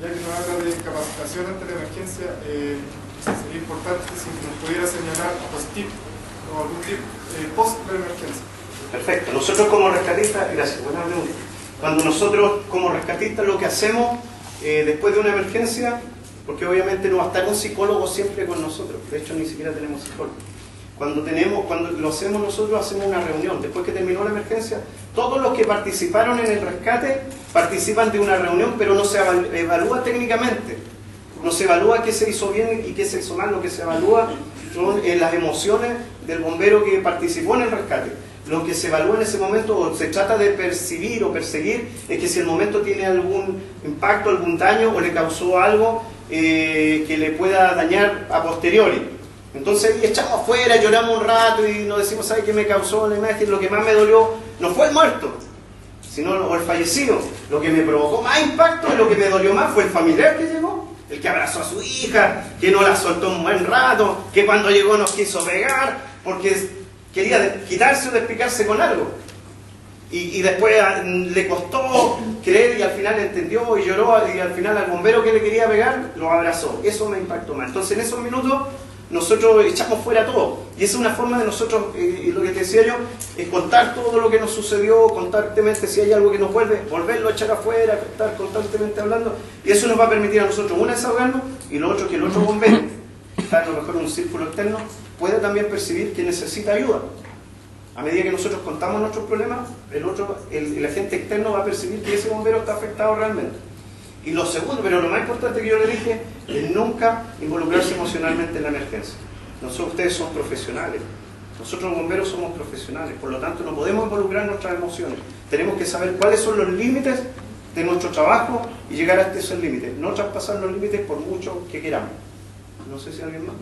ya que nos habla de capacitación ante la emergencia, sería importante si nos pudiera señalar post-tip o algún tip post la emergencia. Perfecto. Nosotros como rescatistas, gracias, buena pregunta. Cuando nosotros como rescatistas lo que hacemos después de una emergencia, porque obviamente no va a estar un psicólogo siempre con nosotros, de hecho ni siquiera tenemos psicólogo. Cuando lo hacemos nosotros, hacemos una reunión. Después que terminó la emergencia, todos los que participaron en el rescate participan de una reunión, pero no se evalúa técnicamente. No se evalúa qué se hizo bien y qué se hizo mal. Lo que se evalúa son las emociones del bombero que participó en el rescate. Lo que se evalúa en ese momento, o se trata de percibir o perseguir, es que si el momento tiene algún impacto, algún daño, o le causó algo que le pueda dañar a posteriori. Entonces echamos afuera, lloramos un rato y nos decimos, ¿sabes qué me causó la imagen? Lo que más me dolió no fue el muerto, sino el fallecido. Lo que me provocó más impacto y lo que me dolió más fue el familiar que llegó, el que abrazó a su hija, que no la soltó un buen rato, que cuando llegó nos quiso pegar porque quería quitarse o despicarse con algo. Y después le costó creer y al final entendió y lloró, y al final al bombero que le quería pegar lo abrazó. Eso me impactó más. Entonces en esos minutos nosotros echamos fuera todo, y esa es una forma de nosotros, y lo que te decía yo, es contar todo lo que nos sucedió constantemente. Si hay algo que nos volverlo a echar afuera, estar constantemente hablando, y eso nos va a permitir a nosotros, una, desahogarnos, y lo otro, que el otro bombero, que está a lo mejor en un círculo externo, pueda también percibir que necesita ayuda. A medida que nosotros contamos nuestros problemas, el agente externo va a percibir que ese bombero está afectado realmente. Y lo segundo, pero lo más importante que yo le dije, es nunca involucrarse emocionalmente en la emergencia. Ustedes son profesionales. Nosotros los bomberos somos profesionales, por lo tanto no podemos involucrar nuestras emociones. Tenemos que saber cuáles son los límites de nuestro trabajo y llegar hasta esos límites. No traspasar los límites por mucho que queramos. No sé si alguien más.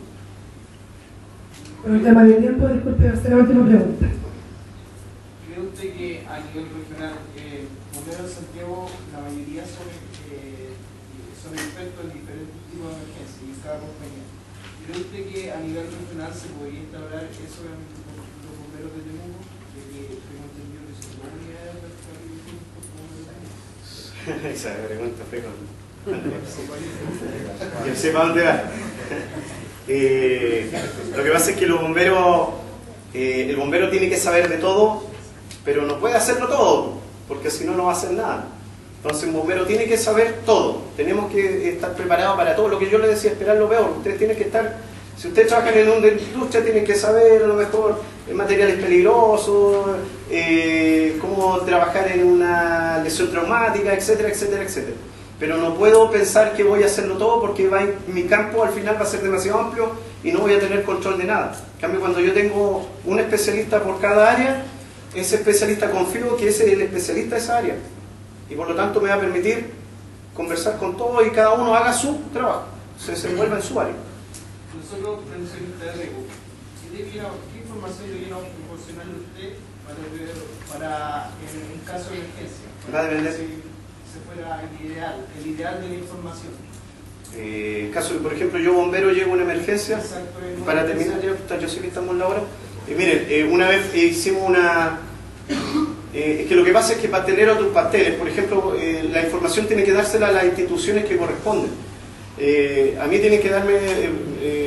Por el tema del tiempo, disculpe, hacer la última pregunta. ¿Cree usted que a nivel regional, bomberos de Santiago, la mayoría son expertos en diferentes tipos de emergencias y en cada compañía? ¿Cree usted que a nivel regional se podría instaurar eso en los bomberos de Temuco? De que tengo entendido que son dos unidades de esa pregunta fue con... Yo sé para dónde va. Lo que pasa es que los bomberos, el bombero tiene que saber de todo, pero no puede hacerlo todo, porque si no, no va a hacer nada. Entonces un bombero tiene que saber todo, tenemos que estar preparados para todo. Lo que yo le decía, esperar lo peor. Ustedes tienen que estar, si ustedes trabajan en una industria, tienen que saber a lo mejor materiales peligrosos, cómo trabajar en una lesión traumática, etcétera, etcétera, etcétera. Pero no puedo pensar que voy a hacerlo todo, porque mi campo al final va a ser demasiado amplio y no voy a tener control de nada. En cambio, cuando yo tengo un especialista por cada área, ese especialista confío que ese es el especialista de esa área. Y por lo tanto me va a permitir conversar con todos y cada uno haga su trabajo, se desenvuelva en su área. Nosotros, profesionistas de RECO, ¿qué información debería proporcionarle usted para en caso de emergencia? Va a depender. Si fuera el ideal de la información. Caso, por ejemplo, yo bombero llego a una emergencia, para terminar, yo sé que estamos en la hora. Miren, una vez hicimos una... es que lo que pasa es que pastelero a tus pasteles, por ejemplo, la información tiene que dársela a las instituciones que corresponden. A mí tienen que darme,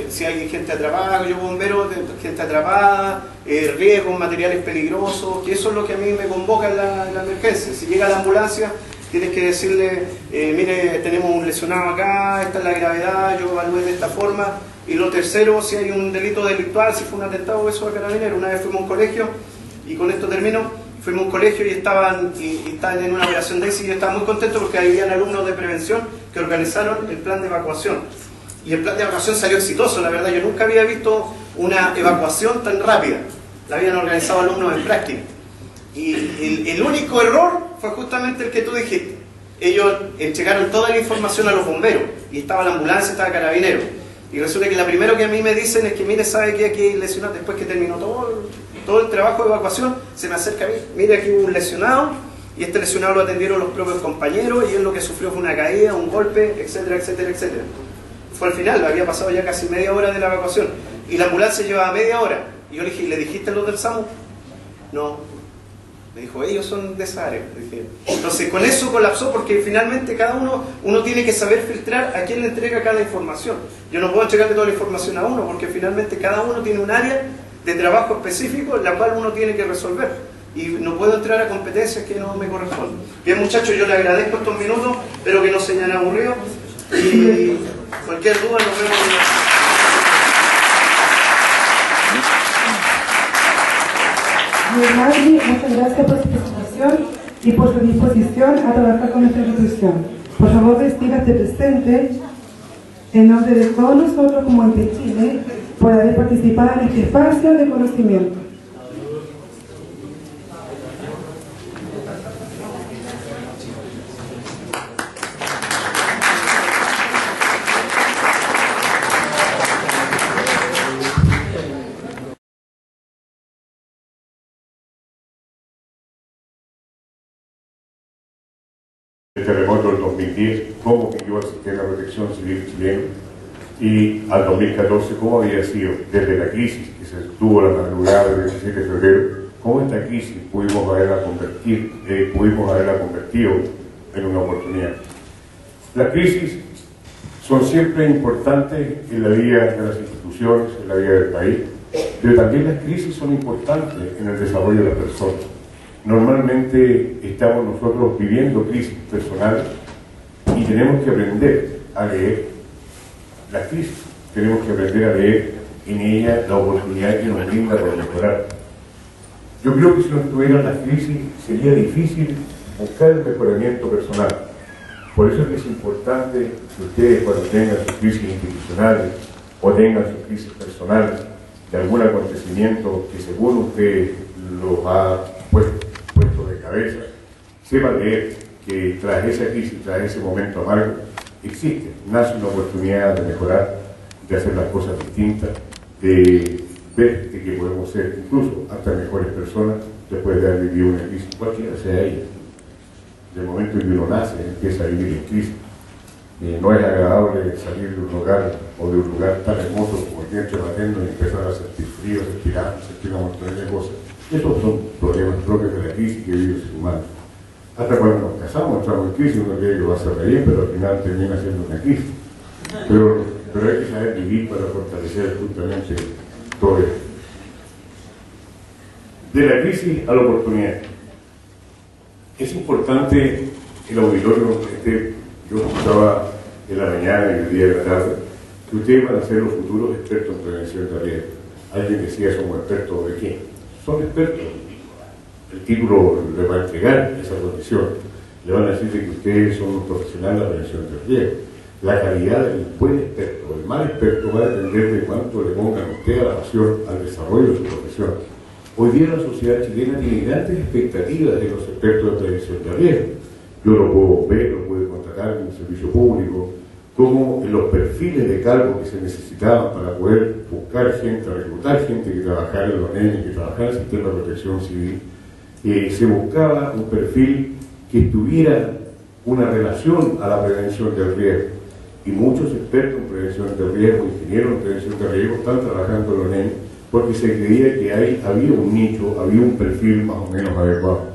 si hay gente atrapada, yo bombero, gente atrapada, riesgos, materiales peligrosos, que eso es lo que a mí me convoca en la emergencia. Si llega la ambulancia, tienes que decirle, mire, tenemos un lesionado acá, esta es la gravedad, yo evalué de esta forma. Y lo tercero, si hay un delito delictual, si fue un atentado, eso a Carabineros. Una vez fuimos a un colegio, y con esto termino, fuimos a un colegio y estaban en una operación de ICI y yo estaba muy contento porque habían alumnos de prevención que organizaron el plan de evacuación. Y el plan de evacuación salió exitoso, la verdad. Yo nunca había visto una evacuación tan rápida. La habían organizado alumnos en práctica. Y el único error fue justamente el que tú dijiste. Ellos entregaron toda la información a los bomberos y estaba la ambulancia, estaba Carabineros. Y resulta que lo primero que a mí me dicen es que, mire, ¿sabe que aquí hay lesionados? Después que terminó todo el trabajo de evacuación, se me acerca a mí, mire, aquí hubo un lesionado, y este lesionado lo atendieron los propios compañeros, y él lo que sufrió fue una caída, un golpe, etcétera, etcétera, etcétera. Fue al final, había pasado ya casi media hora de la evacuación, y la ambulancia llevaba media hora. Y yo le dije, ¿le dijiste a los del SAMU? No. Me dijo, ellos son de esa área. Entonces con eso colapsó, porque finalmente cada uno tiene que saber filtrar a quién le entrega cada información. Yo no puedo entregarle toda la información a uno, porque finalmente cada uno tiene un área de trabajo específico la cual uno tiene que resolver. Y no puedo entrar a competencias que no me corresponden. Bien, muchachos, yo les agradezco estos minutos, espero que no se hayan aburrido. Y cualquier duda nos vemos. Muchas gracias por su presentación y por su disposición a trabajar con nuestra institución. Por favor, vestígate presente en nombre de todos nosotros como ante Chile por haber participado en este espacio de conocimiento. El terremoto del 2010, cómo vivió el sistema de protección civil chileno, y al 2014, cómo había sido desde la crisis que se tuvo la madrugada del 17 de febrero, cómo esta crisis pudimos haberla convertido en una oportunidad. Las crisis son siempre importantes en la vida de las instituciones, en la vida del país, pero también las crisis son importantes en el desarrollo de las personas. Normalmente estamos nosotros viviendo crisis personales y tenemos que aprender a leer las crisis, tenemos que aprender a leer en ella la oportunidad que nos brinda para mejorar. Yo creo que si no tuvieran las crisis sería difícil buscar el mejoramiento personal. Por eso es que es importante que ustedes, cuando tengan sus crisis institucionales o tengan sus crisis personales de algún acontecimiento que según ustedes los ha puesto de cabeza, sepan leer que tras esa crisis, tras ese momento amargo, nace una oportunidad de mejorar, de hacer las cosas distintas, de ver de que podemos ser incluso hasta mejores personas después de haber vivido una crisis, cualquiera sea ella. Del momento en que uno nace, empieza a vivir en crisis. No es agradable salir de un hogar o de un lugar tan hermoso como el vientre materno y empezar a sentir frío, respirar, sentir una montón de cosas. Esos son problemas propios de la crisis que vive el ser humano. Hasta cuando nos casamos, entramos en crisis, uno cree que va a ser reír, pero al final termina siendo una crisis. Pero hay que saber vivir para fortalecer justamente todo esto. De la crisis a la oportunidad. Es importante el auditorio que esté, yo escuchaba en la mañana y el día de la tarde, que ustedes van a ser los futuros expertos en prevención de riesgo. Alguien decía, ¿somos expertos de qué? Son expertos. El título le va a entregar esa condición. Le van a decir que ustedes son un profesional de la prevención de riesgo. La calidad del buen experto, el mal experto, va a depender de cuánto le pongan usted a la pasión, al desarrollo de su profesión. Hoy día la sociedad chilena tiene grandes expectativas de los expertos de prevención de riesgo. Yo lo puedo ver, lo puedo contratar en el servicio público, como en los perfiles de cargo que se necesitaban para poder buscar gente, reclutar gente que trabajara en los NEM, que trabajara en el sistema de protección civil. Se buscaba un perfil que tuviera una relación a la prevención del riesgo. Y muchos expertos en prevención de riesgo, ingenieros en prevención de riesgo, están trabajando en los NEM porque se creía que ahí había un nicho, había un perfil más o menos adecuado.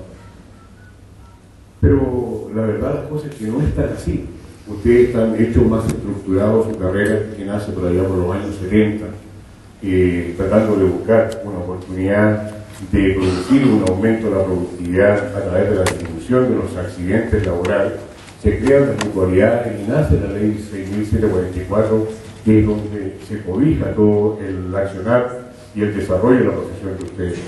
Pero la verdad las cosas es que no están así. Ustedes están hechos más estructurados, su carrera que nace por allá por los años 70, tratando de buscar una oportunidad de producir un aumento de la productividad a través de la disminución de los accidentes laborales. Se crean las mutualidades y nace la ley 6.744, que es donde se cobija todo el accionar y el desarrollo de la profesión de ustedes.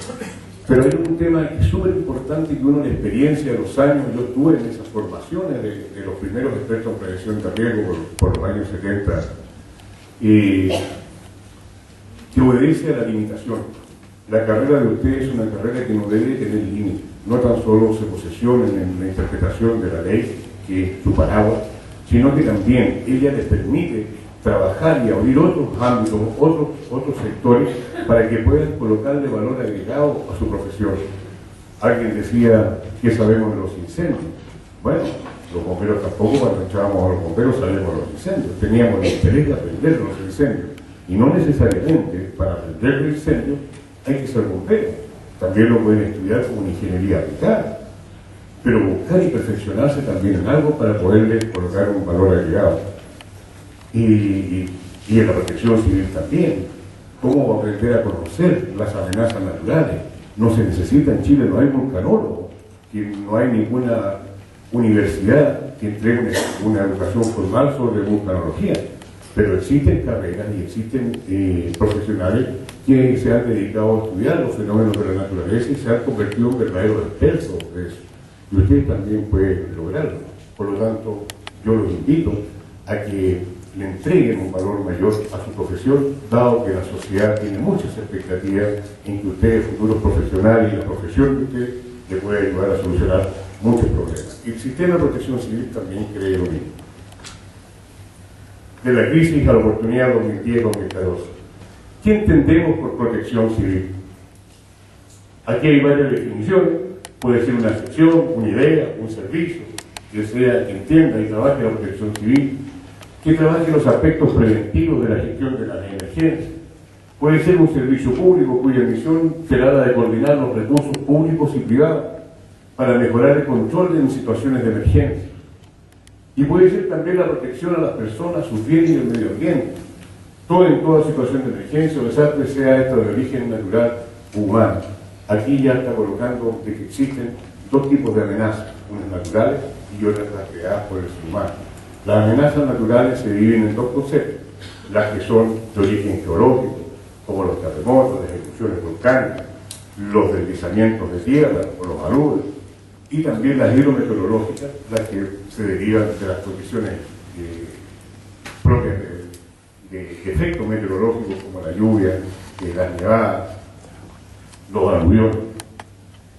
Pero hay un tema que es súper importante que uno, la experiencia de los años, yo estuve en esas formaciones de los primeros expertos en prevención de riesgo por los años 70, que obedece a la limitación. La carrera de ustedes es una carrera que no debe tener límites. No tan solo se posesionen en la interpretación de la ley, que es su paraguas, sino que también ella les permite trabajar y abrir otros ámbitos, otros sectores, para que puedan colocarle valor agregado a su profesión. Alguien decía, ¿qué sabemos de los incendios? Bueno, los bomberos tampoco, cuando entrábamos a los bomberos sabíamos de los incendios. Teníamos el interés de aprender de los incendios. Y no necesariamente, para aprender de incendios, hay que ser bombero. También lo pueden estudiar como una ingeniería aplicada. Pero buscar y perfeccionarse también en algo para poderle colocar un valor agregado. Y en la protección civil también. ¿Cómo aprender a conocer las amenazas naturales? No se necesita, en Chile no hay vulcanólogos, no hay ninguna universidad que entregue una educación formal sobre vulcanología, pero existen carreras y existen profesionales que se han dedicado a estudiar los fenómenos de la naturaleza y se han convertido en verdaderos expertos de eso. Y ustedes también pueden lograrlo. Por lo tanto, yo los invito a que le entreguen un valor mayor a su profesión, dado que la sociedad tiene muchas expectativas en que ustedes, futuros profesionales, y la profesión de ustedes le puede ayudar a solucionar muchos problemas. Y el sistema de protección civil también cree lo mismo. De la crisis a la oportunidad 2010-2014. ¿Qué entendemos por protección civil? Aquí hay varias definiciones. Puede ser una sección, una idea, un servicio, que sea que entienda y trabaje la protección civil, que trabaje los aspectos preventivos de la gestión de las emergencias. Puede ser un servicio público cuya misión será la de coordinar los recursos públicos y privados para mejorar el control en situaciones de emergencia. Y puede ser también la protección a las personas, sus bienes y el medio ambiente. Todo en toda situación de emergencia o desastre, sea esta de origen natural o humano. Aquí ya está colocando de que existen dos tipos de amenazas, unas naturales y otras las creadas por el ser humano. Las amenazas naturales se dividen en dos conceptos, las que son de origen geológico, como los terremotos, las erupciones volcánicas, los deslizamientos de tierra o los aludes, y también las hidrometeorológicas, las que se derivan de las condiciones propias de efectos meteorológicos como la lluvia, las nevadas, los aluviones.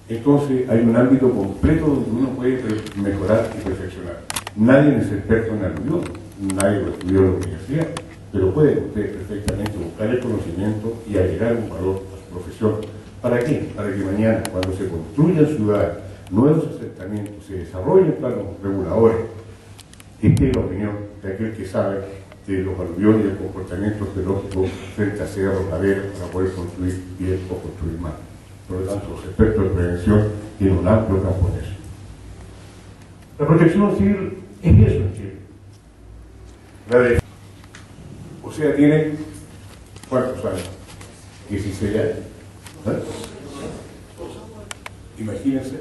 Entonces hay un ámbito completo donde uno puede mejorar y perfeccionar. Nadie es experto en aluviones, nadie lo estudió en la universidad, pero puede usted perfectamente buscar el conocimiento y agregar un valor a su profesión. ¿Para qué? Para que mañana, cuando se construyan ciudades, nuevos asentamientos, se desarrollen planos reguladores, esté la opinión de aquel que sabe de los aluviones y el comportamiento geológico frente a cerros, laderas, para poder construir bien o construir mal. Por lo tanto, los expertos de prevención tienen un amplio campo en eso. La protección civil es eso en Chile. O sea, tiene ¿cuántos años? 16 años. ¿Eh? Imagínense.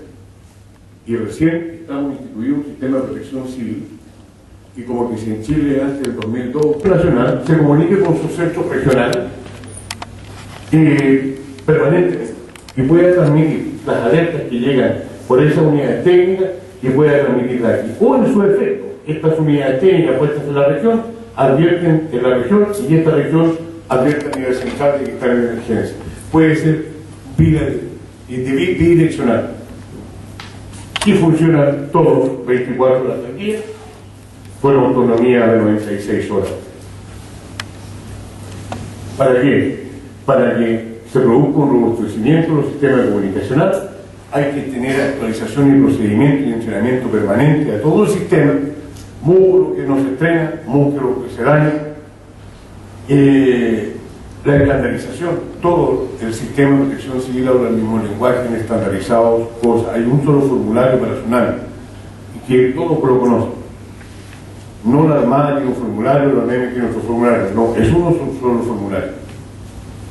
Y recién estamos instituyendo un sistema de protección civil y como que si en Chile antes del 2002 nacional se comunique con sus centros regionales permanentemente y pueda transmitir las alertas que llegan por esas unidades técnicas y pueda transmitirlas aquí. O en su efecto, estas unidades técnicas puestas en la región advierten en la región y esta región advierte a nivel central de que están en emergencia. Puede ser bidireccional y funcionan todos 24 horas al día con autonomía de 96 horas. ¿Para qué? Para que se produzca un robustecimiento de los sistemas comunicacionales. Hay que tener actualización y procedimiento y entrenamiento permanente a todo el sistema, músculo que no se estrena, músculo que se daña, la estandarización, todo el sistema de protección civil habla el mismo lenguaje, en estandarizados, cosas. Hay un solo formulario para tsunami, y que todos lo conocen. No la Armada tiene un formulario, la MEME tiene otro formulario, no, es uno solo formulario.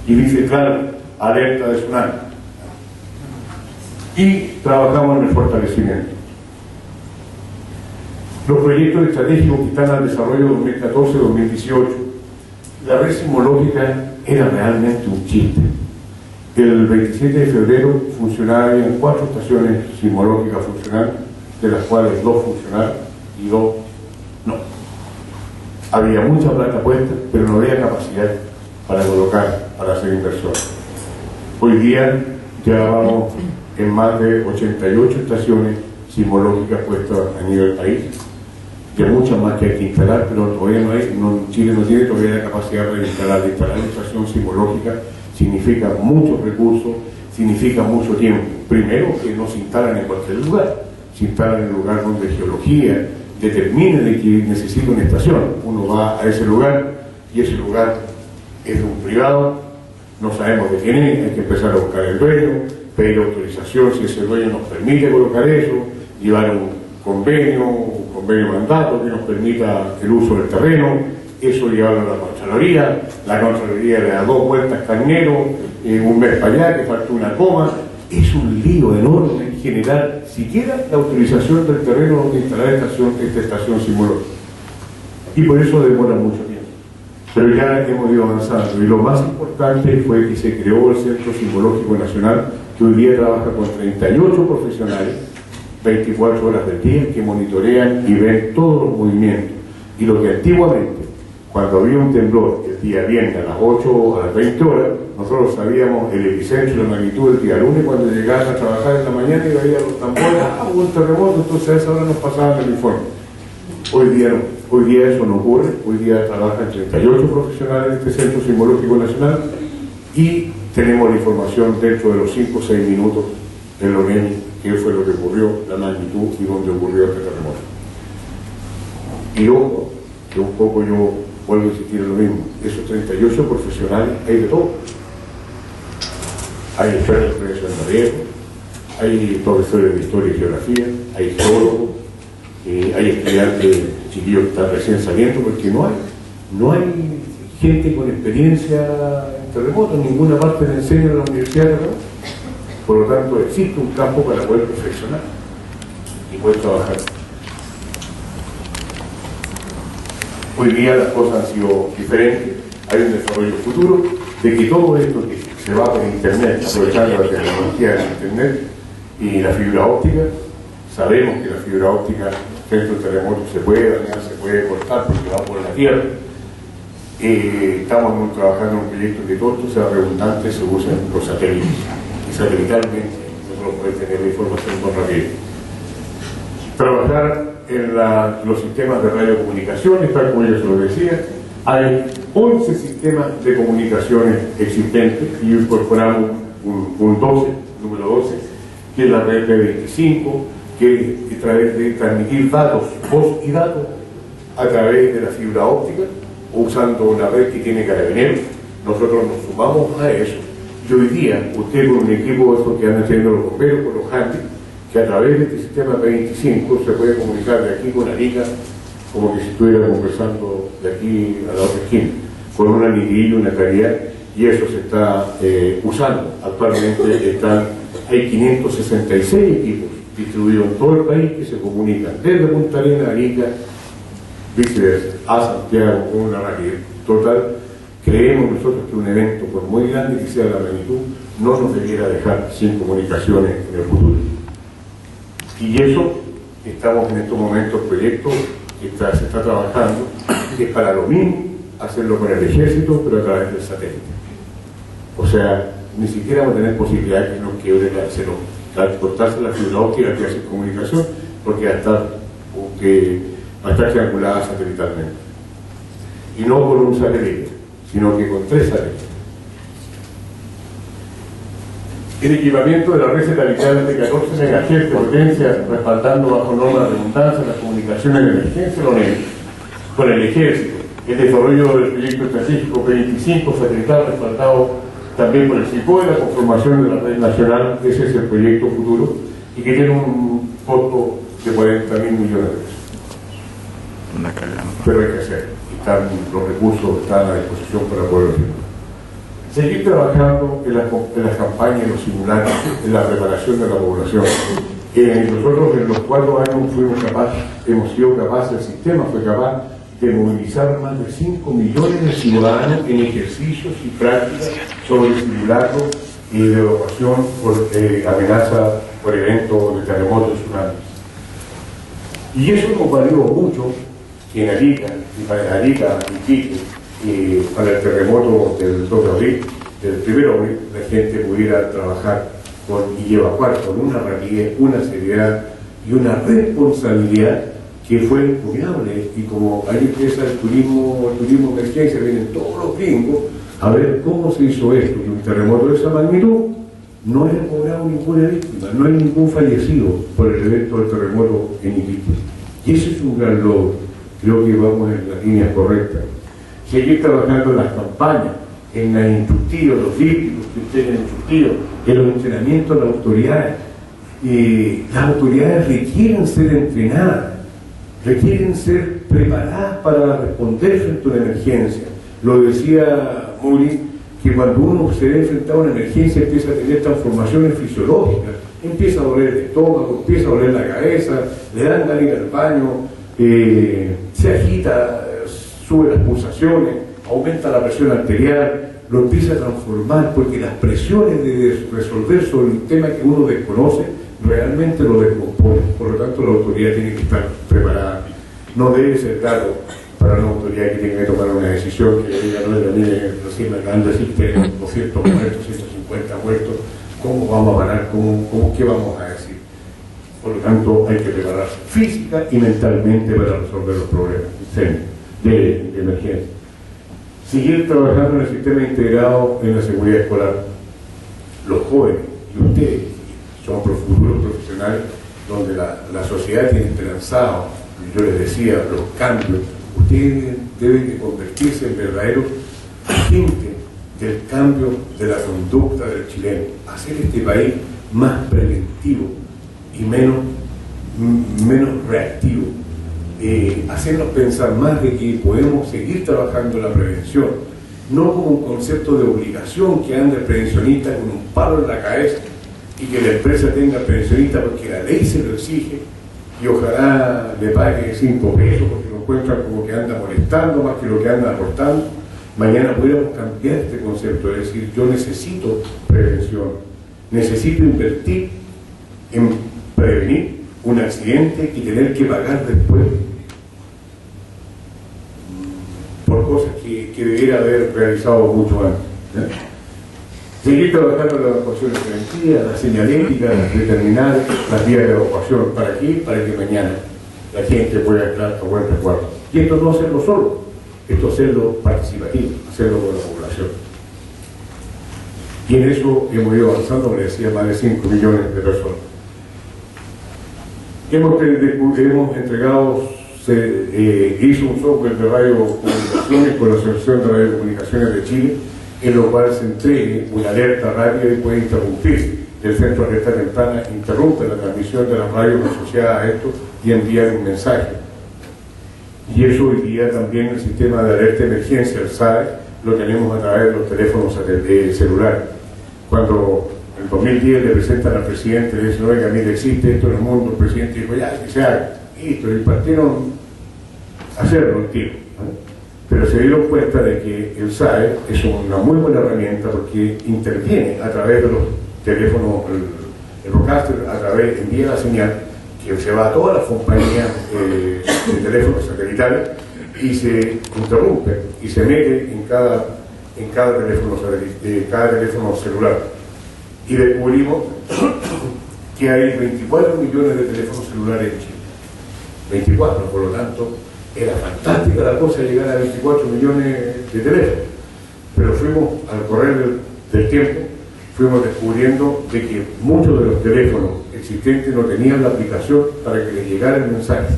Y dice, claro, alerta de tsunami. Y trabajamos en el fortalecimiento. Los proyectos estratégicos que están al desarrollo 2014-2018, la red sismológica era realmente un chiste. El 27 de febrero funcionaban 4 estaciones sismológicas funcionales, de las cuales 2 funcionaron y 2 no. Había mucha plata puesta, pero no había capacidad para colocar, para hacer inversión. Hoy día ya vamos en más de 88 estaciones sismológicas puestas a nivel país. Ya muchas más que hay que instalar, pero todavía no hay, Chile no tiene todavía la capacidad de instalar una estación sismológica. Significa muchos recursos, significa mucho tiempo. Primero, que no se instalan en cualquier lugar, se instalan en el lugar donde geología determine de que necesita una estación. Uno va a ese lugar y ese lugar es de un privado, no sabemos de quién es, hay que empezar a buscar el dueño, pedir autorización si ese dueño nos permite colocar eso, llevar un convenio mandato que nos permita el uso del terreno, eso llevarlo a la Contraloría le da 2 vueltas carnero, un mes para allá, que falta una coma. Es un lío enorme generar siquiera la autorización del terreno donde instalar esta estación sismológica. Y por eso demora mucho tiempo. Pero ya hemos ido avanzando. Y lo más importante fue que se creó el Centro Sismológico Nacional, que hoy día trabaja con 38 profesionales, 24 horas del día, que monitorean y ven todos los movimientos. Y lo que antiguamente, cuando había un temblor el día viernes a las 8 o a las 20 horas, nosotros sabíamos el epicentro y la magnitud del día lunes cuando llegaban a trabajar en la mañana y veían los tambores, hubo un terremoto, entonces a esa hora nos pasaban el informe. Hoy día no, hoy día eso no ocurre, hoy día trabajan 38 profesionales en este Centro Sismológico Nacional y tenemos la información dentro de los 5 o 6 minutos en lo menos qué fue lo que ocurrió, la magnitud y dónde ocurrió este terremoto. Y ojo, que un poco yo vuelvo a insistir en lo mismo, esos 38 profesionales hay de todo. Hay expertos en prevención de riesgo, hay profesores de historia y geografía, hay geólogos, hay estudiantes chiquillos que están recién saliendo, porque no hay gente con experiencia en terremotos, en ninguna parte le enseñan en la universidad de terremotos. Por lo tanto, existe un campo para poder perfeccionar y poder trabajar. Hoy día las cosas han sido diferentes, hay un desarrollo futuro de que todo esto que se va por internet, aprovechando la tecnología del internet y la fibra óptica, Sabemos que la fibra óptica frente a un terremoto se puede dañar, se puede cortar porque va por la tierra. Estamos trabajando en un proyecto que todo esto sea redundante, se usa en los satélites. Y satelitalmente nosotros podemos tener la información con rapidez. Trabajar en los sistemas de radiocomunicaciones, tal como yo se lo decía. Hay 11 sistemas de comunicaciones existentes y incorporamos un 12, número 12, que es la red P25, que a través de transmitir datos, voz y datos, a través de la fibra óptica, usando una red que tiene Carabineros. Nosotros nos sumamos a eso. Y hoy día, usted con un equipo de esos que andan haciendo los bomberos, con los handies, que a través de este sistema P25 se puede comunicar de aquí con Arica, como que si estuviera conversando de aquí a la otra esquina, con una nitidez, una calidad, y eso se está usando. Actualmente hay 566 equipos distribuidos en todo el país que se comunican desde Punta Arenas, Arica, viceversa, a Santiago, con una rapidez total. Creemos nosotros que un evento, por muy grande que sea la magnitud, no nos debiera dejar sin comunicaciones en el futuro. Y eso, estamos en estos momentos, proyectos que se está trabajando, que es para lo mismo hacerlo con el ejército, pero a través del satélite. O sea, ni siquiera vamos a tener posibilidad de que nos quiebre transportarse la fibra óptica que hace comunicación, porque va a estar triangulada satelitalmente. Y no con un satélite, sino que con 3 satélites. El equipamiento de la red satelital de 14 MHz de potencia, respaldando bajo normas de redundancia las comunicaciones de emergencia con el ejército. El desarrollo del proyecto estratégico P25 satelital respaldado también por el CIPOE, la conformación de la red nacional, ese es el proyecto futuro, y que tiene un costo de 40.000 millones de pesos. Pero hay que hacer, los recursos están a disposición para poderlo hacer. Seguir trabajando en las campañas, en los simulacros, en la preparación de la población. Nosotros en los 4 años hemos sido capaces, el sistema fue capaz de movilizar más de 5 millones de ciudadanos en ejercicios y prácticas sobre simulacros y de evacuación por amenaza por eventos de terremotos y tsunamis. Y eso nos valió mucho en Arica, y para Arica, Iquique, para el terremoto del 2 de abril, del 1 de abril, la gente pudiera trabajar y evacuar con una rapidez, una seriedad y una responsabilidad que fue encomiable. Y como hay empresa el turismo de emergencia, vienen todos los gringos a ver cómo se hizo esto, y un terremoto de esa magnitud no haya cobrado ninguna víctima, no hay ningún fallecido por el evento del terremoto en Iquique. Y ese es un gran logro. Creo que vamos en la línea correcta. Seguir trabajando en las campañas, en los instructivos, los dípticos que ustedes han instructivo, en los entrenamientos de las autoridades. Las autoridades requieren ser entrenadas, requieren ser preparadas para responder frente a una emergencia. Lo decía Muri, que cuando uno se ve enfrentado a una emergencia empieza a tener transformaciones fisiológicas, empieza a doler el estómago, empieza a doler la cabeza, le dan ganas de ir al baño, se agita, sube las pulsaciones, aumenta la presión arterial, lo empieza a transformar, porque las presiones de resolver sobre un tema que uno desconoce realmente lo descompone. Por lo tanto, la autoridad tiene que estar preparada. No debe ser claro para una autoridad que tiene que tomar una decisión que diga, no, mire, recién me acaban de decir que tenemos 200 muertos, 150 muertos, ¿cómo vamos a ganar? ¿Qué vamos a decir? Por lo tanto, hay que prepararse física y mentalmente para resolver los problemas de emergencia. Seguir trabajando en el sistema integrado en la seguridad escolar. Los jóvenes y ustedes son futuros profesionales donde la sociedad tiene esperanzado, yo les decía, los cambios. Ustedes deben de convertirse en verdaderos agentes del cambio de la conducta del chileno, hacer este país más preventivo y menos reactivo, hacernos pensar más de que podemos seguir trabajando en la prevención, no como un concepto de obligación que anda el prevencionista con un palo en la cabeza y que la empresa tenga prevencionista porque la ley se lo exige y ojalá le pague 5 pesos porque lo encuentran como que anda molestando más que lo que anda aportando. Mañana pudiéramos cambiar este concepto, es decir, yo necesito prevención, necesito invertir en prevenir un accidente y tener que pagar después por cosas que debiera haber realizado mucho antes. Seguir trabajando en las evacuaciones preventivas, la señalética, determinar las vías de evacuación. ¿Para qué? Para que mañana la gente pueda estar a buen resguardo. Y esto no hacerlo solo, esto hacerlo participativo, hacerlo con la población. Y en eso hemos ido avanzando, como decía, más de 5 millones de personas. Hemos entregado, hizo un software de radiocomunicaciones con la Asociación de Radiocomunicaciones de Chile, en lo cual se entregue una alerta rápida y puede interrumpir. El centro de alerta temprana interrumpe la transmisión de las radios asociadas a esto y envía un mensaje. Y eso hoy día también el sistema de alerta de emergencia, el SAE, lo tenemos a través de los teléfonos celulares. Cuando en 2010 le presentan al presidente, le dicen, oiga, mire, existe esto en el mundo, el presidente dijo, ya, que se haga. Y partieron a hacerlo el tiro, ¿no? Pero se dieron cuenta de que el SAE es una muy buena herramienta porque interviene a través de los teléfonos, el broadcaster envía la señal que se va a todas las compañías de teléfonos satelitales y se interrumpe y se mete en cada teléfono celular. Y descubrimos que hay 24 millones de teléfonos celulares en Chile. 24, por lo tanto, era fantástica la cosa llegar a 24 millones de teléfonos. Pero fuimos, al correr del tiempo, fuimos descubriendo de que muchos de los teléfonos existentes no tenían la aplicación para que les llegara el mensaje,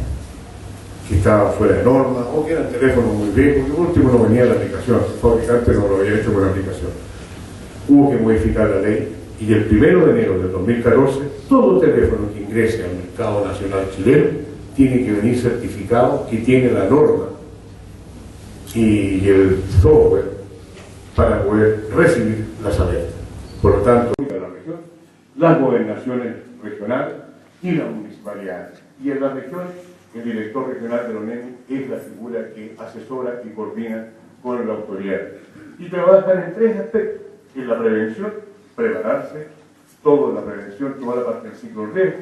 que estaba fuera de norma, o que eran teléfonos muy viejos, que por último no venía la aplicación, el fabricante no lo había hecho con la aplicación. Hubo que modificar la ley, y el 1 de enero del 2014, todo teléfono que ingrese al mercado nacional chileno tiene que venir certificado que tiene la norma y el software para poder recibir las alertas. Por lo tanto, la región, las gobernaciones regionales y las municipalidades. Y en las regiones, el director regional de la ONEMI es la figura que asesora y coordina con la autoridad. Y trabajan en 3 aspectos: en la prevención, prepararse, toda la prevención, toda la parte del ciclo de riesgo,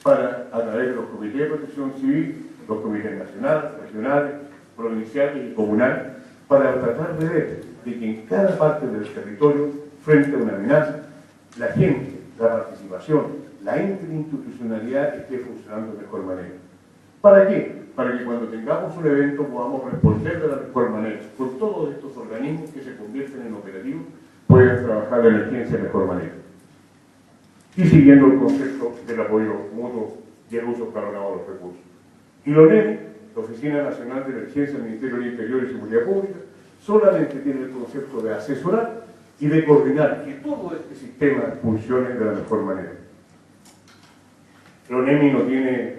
para, a través de los comités de protección civil, los comités nacionales, regionales, provinciales y comunales, para tratar de ver de que en cada parte del territorio, frente a una amenaza, la gente, la participación, la interinstitucionalidad esté funcionando de mejor manera. ¿Para qué? Para que cuando tengamos un evento podamos responder de la mejor manera. Con todos estos organismos que se convierten en operativos, puedan trabajar la emergencia de mejor manera. Y siguiendo el concepto del apoyo mutuo y el uso escalonado de los recursos. Y la ONEMI, la Oficina Nacional de Emergencia del Ministerio del Interior y Seguridad Pública, solamente tiene el concepto de asesorar y de coordinar que todo este sistema funcione de la mejor manera. La ONEMI no tiene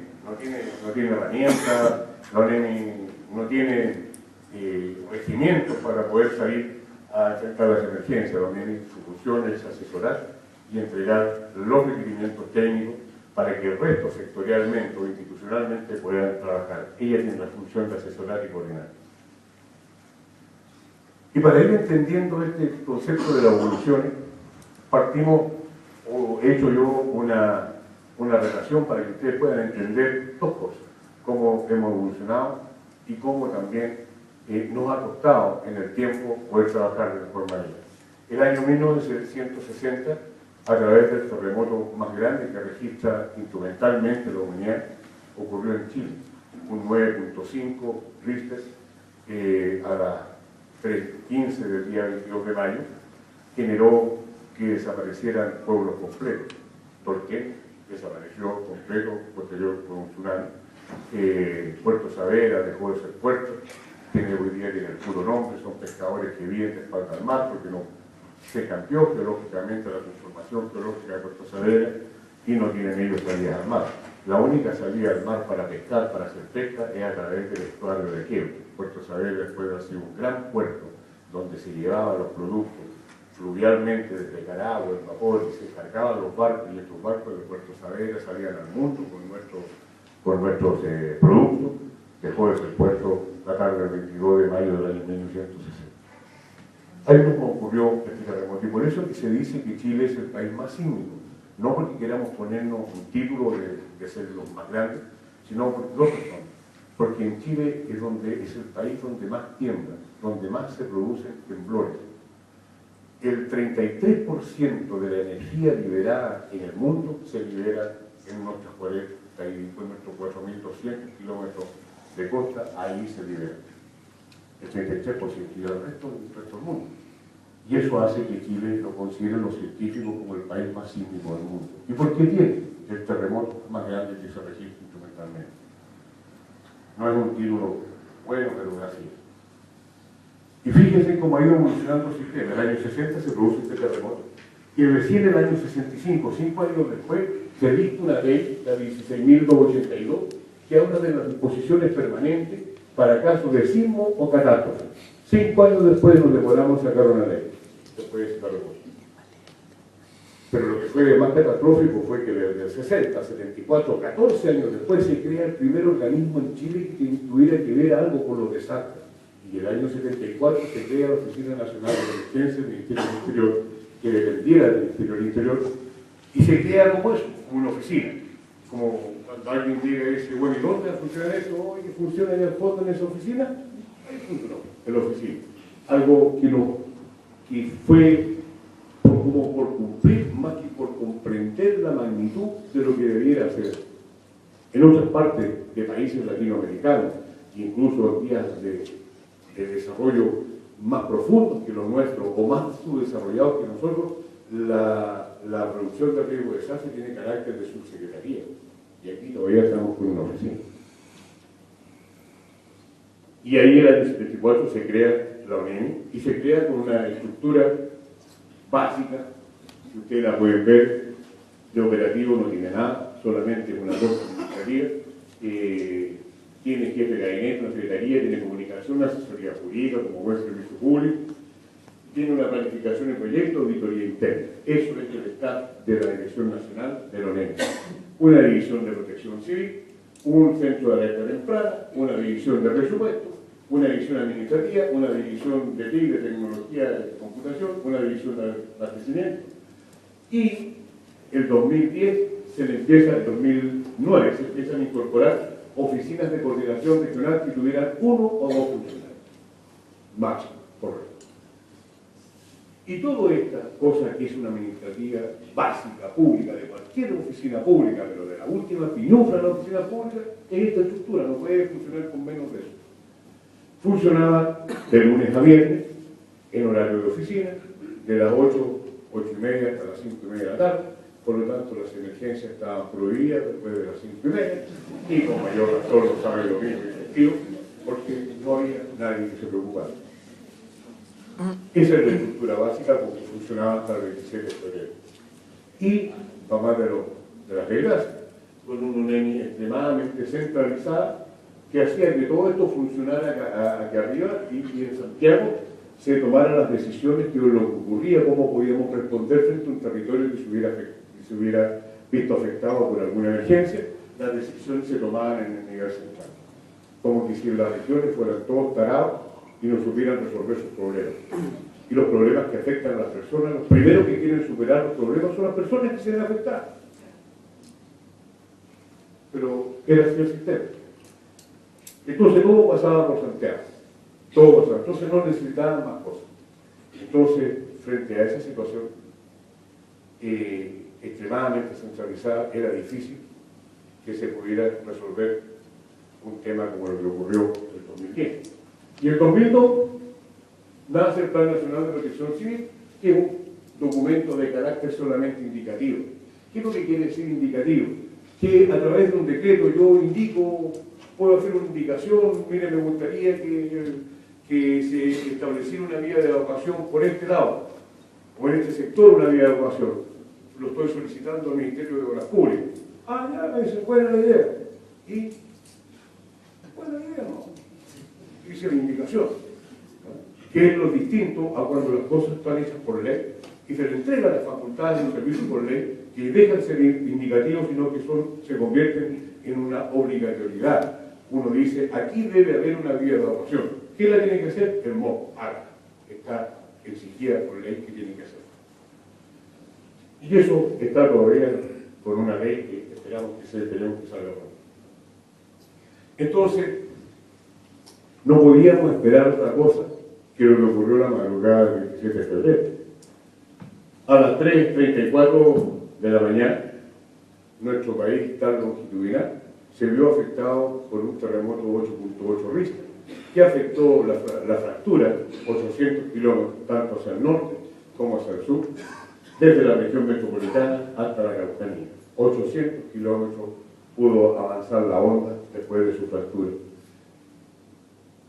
herramientas, la ONEMI no tiene regimientos para poder salir a enfrentar las emergencias. La ONEMI, su función es asesorar y entregar los requerimientos técnicos para que el resto, sectorialmente o institucionalmente, puedan trabajar. Ella tiene la función de asesorar y coordinar. Y para ir entendiendo este concepto de la evolución, partimos, o he hecho yo una relación para que ustedes puedan entender 2 cosas: cómo hemos evolucionado y cómo también nos ha costado en el tiempo poder trabajar de mejor manera. El año 1960, a través del terremoto más grande que registra instrumentalmente la humanidad, ocurrió en Chile, un 9.5 Richter a las 3:15 del día 22 de mayo, generó que desaparecieran pueblos completos. Torquén desapareció completo, posterior por un tsunami. Puerto Saavedra dejó de ser puerto, tiene hoy día el puro nombre, son pescadores que viven de espalda al mar porque no se cambió geológicamente la transformación geológica de Puerto Saavedra y no tienen ellos salidas al mar. La única salida al mar para pescar, para hacer pesca, es a través del estuario de Quebre. Puerto Saavedra después ha sido un gran puerto donde se llevaban los productos fluvialmente desde Caragua, el vapor, y se cargaban los barcos, y estos barcos de Puerto Saavedra salían al mundo con nuestros productos. Dejó de ser puerto la tarde del 22 de mayo del año 1960. Ahí nos ocurrió este terremoto, y por eso que se dice que Chile es el país más sísmico. no porque queramos ponernos un título de ser los más grandes, sino por dos razones. Porque en Chile es el país donde más tiembla, donde más se producen temblores. El 33% de la energía liberada en el mundo se libera en nuestros 4.200 kilómetros de costa, ahí se libera. El 33% y el resto del mundo. Y eso hace que Chile lo consideren los científicos como el país más sísmico del mundo. ¿Y por qué tiene el terremoto más grande que se registra instrumentalmente? No es un título bueno, pero es así. Y fíjense cómo ha ido evolucionando el sistema. En el año 60 se produce este terremoto. Y recién en el año 65, 5 años después, se dicta una ley, la 16.282, que habla de las disposiciones permanentes para casos de sismo o catástrofe. 5 años después nos demoramos en sacar una ley. Después de ese terremoto. Pero lo que fue más catastrófico fue que desde el 60, 74, 14 años después se crea el primer organismo en Chile que tuviera que ver algo con los desastres. Y en el año 74 se crea la Oficina Nacional de Emergencia del Ministerio del Interior, que dependiera del Ministerio del Interior, y se crea como eso, como una oficina. Como cuando alguien llega y dice, bueno, ¿y dónde funciona eso? Oye, ¿funciona en el fondo en esa oficina? Ahí funcionó, en la oficina. Algo que fue como por cumplir más que por comprender la magnitud de lo que debiera hacer. En otras partes de países latinoamericanos, incluso en vías de desarrollo más profundos que los nuestros o más subdesarrollados que nosotros, la producción de riesgo de desastre tiene carácter de subsecretaría. Y aquí todavía estamos con una oficina. Y ahí en el año 74 se crea la ONEMI y se crea con una estructura básica, que ustedes la pueden ver, de operativo no tiene nada, solamente una cosa administrativa, tiene jefe de gabinete, una secretaría, tiene comunicación, una asesoría jurídica como buen servicio público, tiene una planificación de proyecto, auditoría interna. Eso es el staff de la Dirección Nacional de la ONEMI. Una división de protección civil, un centro de alerta temprana, una división de presupuesto, una división administrativa, una división de TIC, de tecnología de computación, una división de abastecimiento. Y el 2010 se le empieza, el 2009 se empiezan a incorporar oficinas de coordinación regional que tuvieran 1 o 2 funcionarios. Máximo, correcto. Y toda esta cosa que es una administrativa básica, pública, de cualquier oficina pública, pero de la última pinufla de la oficina pública, es esta estructura, no puede funcionar con menos de eso. Funcionaba de lunes a viernes, en horario de oficina, de las 8:30 hasta las 5:30 de la tarde, por lo tanto las emergencias estaban prohibidas después de las 5:30, y con mayor razón lo sabe lo mismo y efectivo, porque no había nadie que se preocupara. Esa es la estructura básica como funcionaba hasta el 26 de febrero. Y, para más de las reglas, con una ONEMI extremadamente centralizada, que hacía que todo esto funcionara aquí arriba y en Santiago se tomaran las decisiones que lo que ocurría, cómo podíamos responder frente a un territorio que se hubiera visto afectado por alguna emergencia. Las decisiones se tomaban en el nivel central. Como que si las regiones fueran todos tarados y no supieran resolver sus problemas. Y los problemas que afectan a las personas, los primeros que quieren superar los problemas son las personas que se ven afectadas. Pero era así el sistema. Entonces todo pasaba por Santiago. Todo pasaba. Entonces no necesitaban más cosas. Entonces, frente a esa situación extremadamente centralizada, era difícil que se pudiera resolver un tema como el que ocurrió en el 2010. Y en el 2002 nace el Plan Nacional de Protección Civil, que es un documento de carácter solamente indicativo. ¿Qué es lo que quiere decir indicativo? Que a través de un decreto yo indico, puedo hacer una indicación, mire, me gustaría que se estableciera una vía de evacuación por este lado, o en este sector una vía de evacuación. Lo estoy solicitando al Ministerio de Obras Públicas. Ah, ya, me dice, buena la idea. Y, buena idea, no. Dice la indicación, ¿no? Que es lo distinto a cuando las cosas están hechas por ley y se le entrega la facultad de un servicio por ley que dejan de ser indicativos, sino que se convierten en una obligatoriedad. Uno dice, aquí debe haber una vía de evacuación. ¿Qué la tiene que hacer? El MOP, haga. Está exigida por ley que tiene que hacer. Y eso está todavía con una ley que esperamos que salga pronto. Entonces, no podíamos esperar otra cosa que lo que ocurrió la madrugada del 27 de febrero. A las 3:34 de la mañana, nuestro país tan longitudinal se vio afectado por un terremoto 8.8 Richter, que afectó la fractura 800 kilómetros, tanto hacia el norte como hacia el sur, desde la región metropolitana hasta la Araucanía. 800 kilómetros pudo avanzar la onda después de su fractura.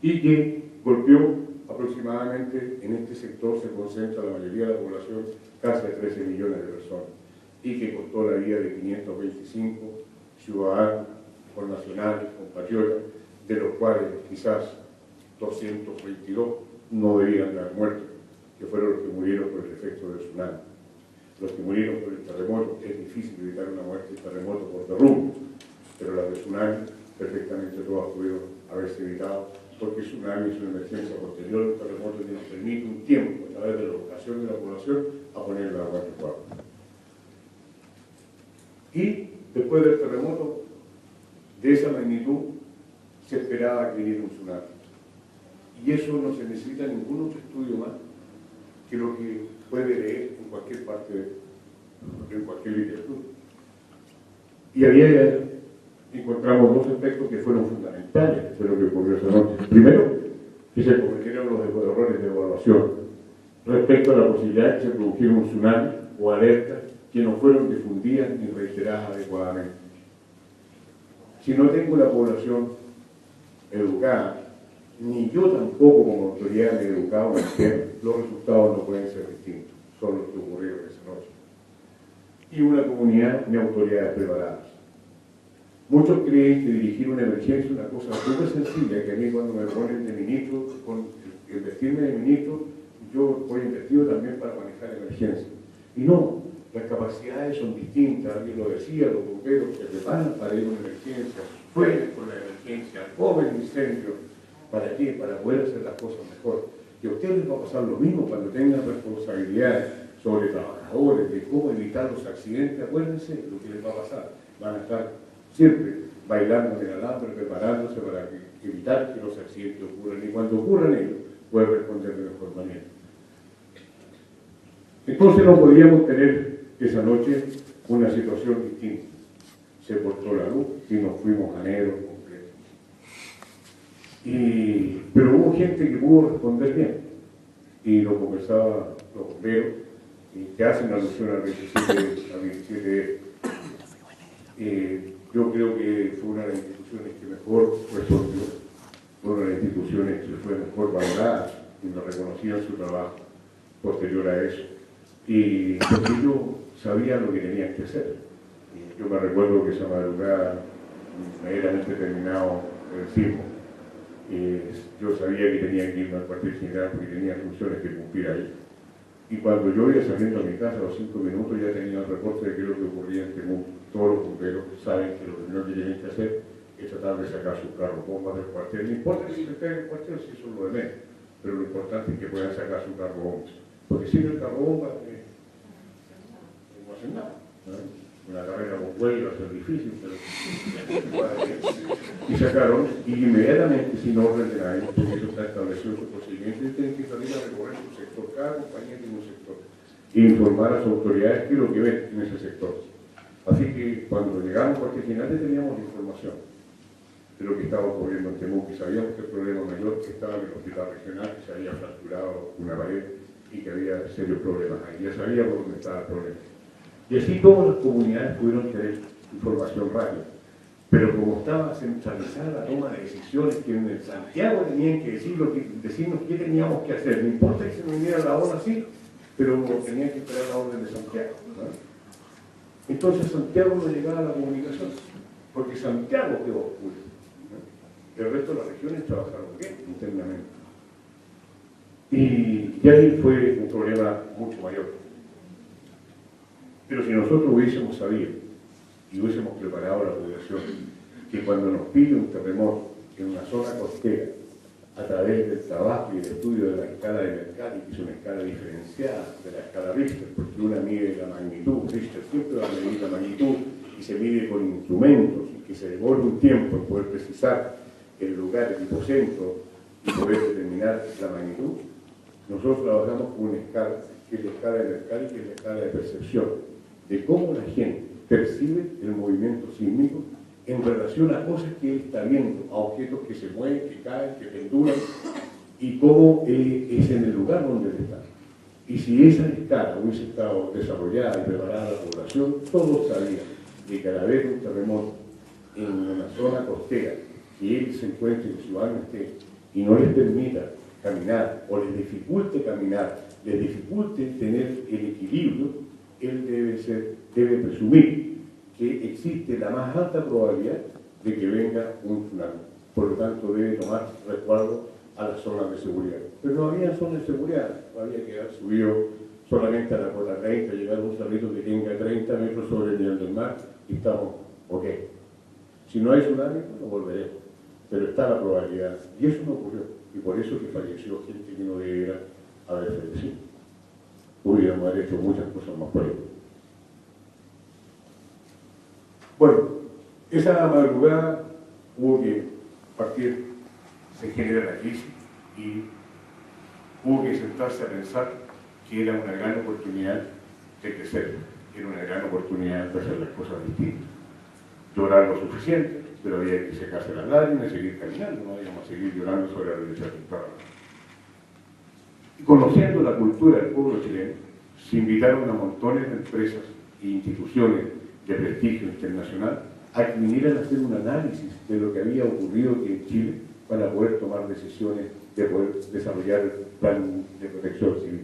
Y que golpeó aproximadamente, en este sector se concentra la mayoría de la población, casi a 13 millones de personas, y que costó la vida de 525 ciudadanos, connacionales, compatriotas, de los cuales quizás 222 no debían haber muerto, que fueron los que murieron por el efecto del tsunami. Los que murieron por el terremoto, es difícil evitar una muerte de terremoto por derrumbe, pero las de tsunami, perfectamente todas pudieron haberse evitado, porque el tsunami es una emergencia posterior al terremoto que nos permite un tiempo, a través de la educación de la población, a poner la agua en agua. Y después del terremoto de esa magnitud, se esperaba que viniera un tsunami. Y eso no se necesita ningún otro estudio más que lo que puede leer en cualquier parte, en cualquier literatura. Y encontramos dos aspectos que fueron fundamentales de lo que ocurrió esa noche. Primero, que se cometieron los errores de evaluación respecto a la posibilidad de que se produjera un tsunami o alertas que no fueron difundidas ni reiteradas adecuadamente. Si no tengo la población educada, ni yo tampoco como autoridad me he educado en el tema, los resultados no pueden ser distintos, son los que ocurrieron esa noche. Y una comunidad ni autoridades preparadas. Muchos creen que dirigir una emergencia es una cosa súper sencilla, que a mí cuando me ponen de ministro, con el vestirme de ministro, yo voy investido también para manejar emergencias. Y no, las capacidades son distintas, alguien lo decía, los bomberos se preparan para ir a una emergencia, suelen con la emergencia, comen incendios. ¿Para qué? Para poder hacer las cosas mejor. Y a ustedes les va a pasar lo mismo cuando tengan responsabilidades sobre trabajadores, de cómo evitar los accidentes. Acuérdense lo que les va a pasar. Van a estar siempre bailando en el alambre, preparándose para evitar que los accidentes ocurran. Y cuando ocurran ellos, pueden responder de mejor manera. Entonces no podíamos tener esa noche una situación distinta. Se cortó la luz y nos fuimos a negro completo. Pero hubo gente que pudo responder bien. Y lo conversaba los bomberos, que hacen alusión al 27 yo creo que fue una de las instituciones que mejor resolvió, fue una de las instituciones que fue mejor valorada y nos reconocían su trabajo posterior a eso. Y porque ellos sabían lo que tenían que hacer. Yo me recuerdo que esa madrugada me era terminado el sismo. Yo sabía que tenía que irme al cuartel general porque tenía funciones que cumplir ahí. Y cuando yo iba saliendo a mi casa a los 5 minutos ya tenía el reporte de qué es lo que ocurría en Temuco. Todos los bomberos saben que lo primero que tienen que hacer es tratar de sacar sus carros bombas del cuartel. No importa si se cae en el cuartel, si eso es lo de menos, pero lo importante es que puedan sacar su carro bomba. Porque sin el carro bomba no hacen nada. ¿no? Una carrera con cuello va a ser difícil, pero y sacaron, y inmediatamente, sin orden de nadie, porque eso está establecido en su procedimiento, y tienen que salir a recorrer su sector, cada compañía tiene un sector, e informar a las autoridades qué es lo que ven en ese sector. Así que cuando llegamos a cualquier final teníamos la información de lo que estaba ocurriendo en Temuco, y sabíamos que el problema mayor que estaba en el hospital regional, que se había fracturado una pared y que había serios problemas ahí, ya sabíamos dónde estaba el problema. Y así todas las comunidades pudieron tener información rápida. Pero como estaba centralizada la toma de decisiones, que en el Santiago tenían que decirnos qué teníamos que hacer. No importa que se nos viniera la orden así, pero tenían que esperar la orden de Santiago. ¿no? Entonces Santiago no llegaba a la comunicación, porque Santiago quedó oscuro. ¿no? El resto de las regiones trabajaron bien internamente. Y ahí fue un problema mucho mayor. Pero si nosotros hubiésemos sabido y hubiésemos preparado a la población que cuando nos pide un terremoto en una zona costera a través del trabajo y el estudio de la escala de Mercalli, que es una escala diferenciada de la escala Richter, porque una mide la magnitud, Richter siempre va a medir la magnitud y se mide con instrumentos y que se demora un tiempo en poder precisar el lugar, el hipocentro y poder determinar la magnitud. Nosotros trabajamos con una escala, que es la escala de Mercalli, que es la escala de percepción, de cómo la gente percibe el movimiento sísmico en relación a cosas que él está viendo, a objetos que se mueven, que caen, que pendulan, y cómo es en el lugar donde él está. Y si esa escala hubiese estado desarrollada y preparada la población, todos sabían de que al haber un terremoto en una zona costera, que él se encuentre, que el ciudadano esté, y no les permita caminar, o les dificulte caminar, les dificulte tener el equilibrio, él debe presumir que existe la más alta probabilidad de que venga un tsunami. Por lo tanto, debe tomar resguardo a las zonas de seguridad. Pero no había zonas de seguridad, había que haber subido solamente a la cota 30, llegar a un cerrito que tenga 30 metros sobre el nivel del mar y estamos ok. Si no hay tsunami, no volveremos. Pero está la probabilidad. Y eso no ocurrió. Y por eso que falleció gente que no debiera haber fallecido. Hubiéramos hecho muchas cosas más por ahí. Bueno, esa madrugada hubo que partir, se genera la crisis y hubo que sentarse a pensar que era una gran oportunidad de crecer, era una gran oportunidad de hacer las cosas distintas. Llorar lo suficiente, pero había que secarse las lágrimas y seguir caminando, no íbamos a seguir llorando sobre la derecha central. Y conociendo la cultura del pueblo chileno, se invitaron a montones de empresas e instituciones de prestigio internacional a que vinieran a hacer un análisis de lo que había ocurrido aquí en Chile para poder tomar decisiones de poder desarrollar el plan de protección civil.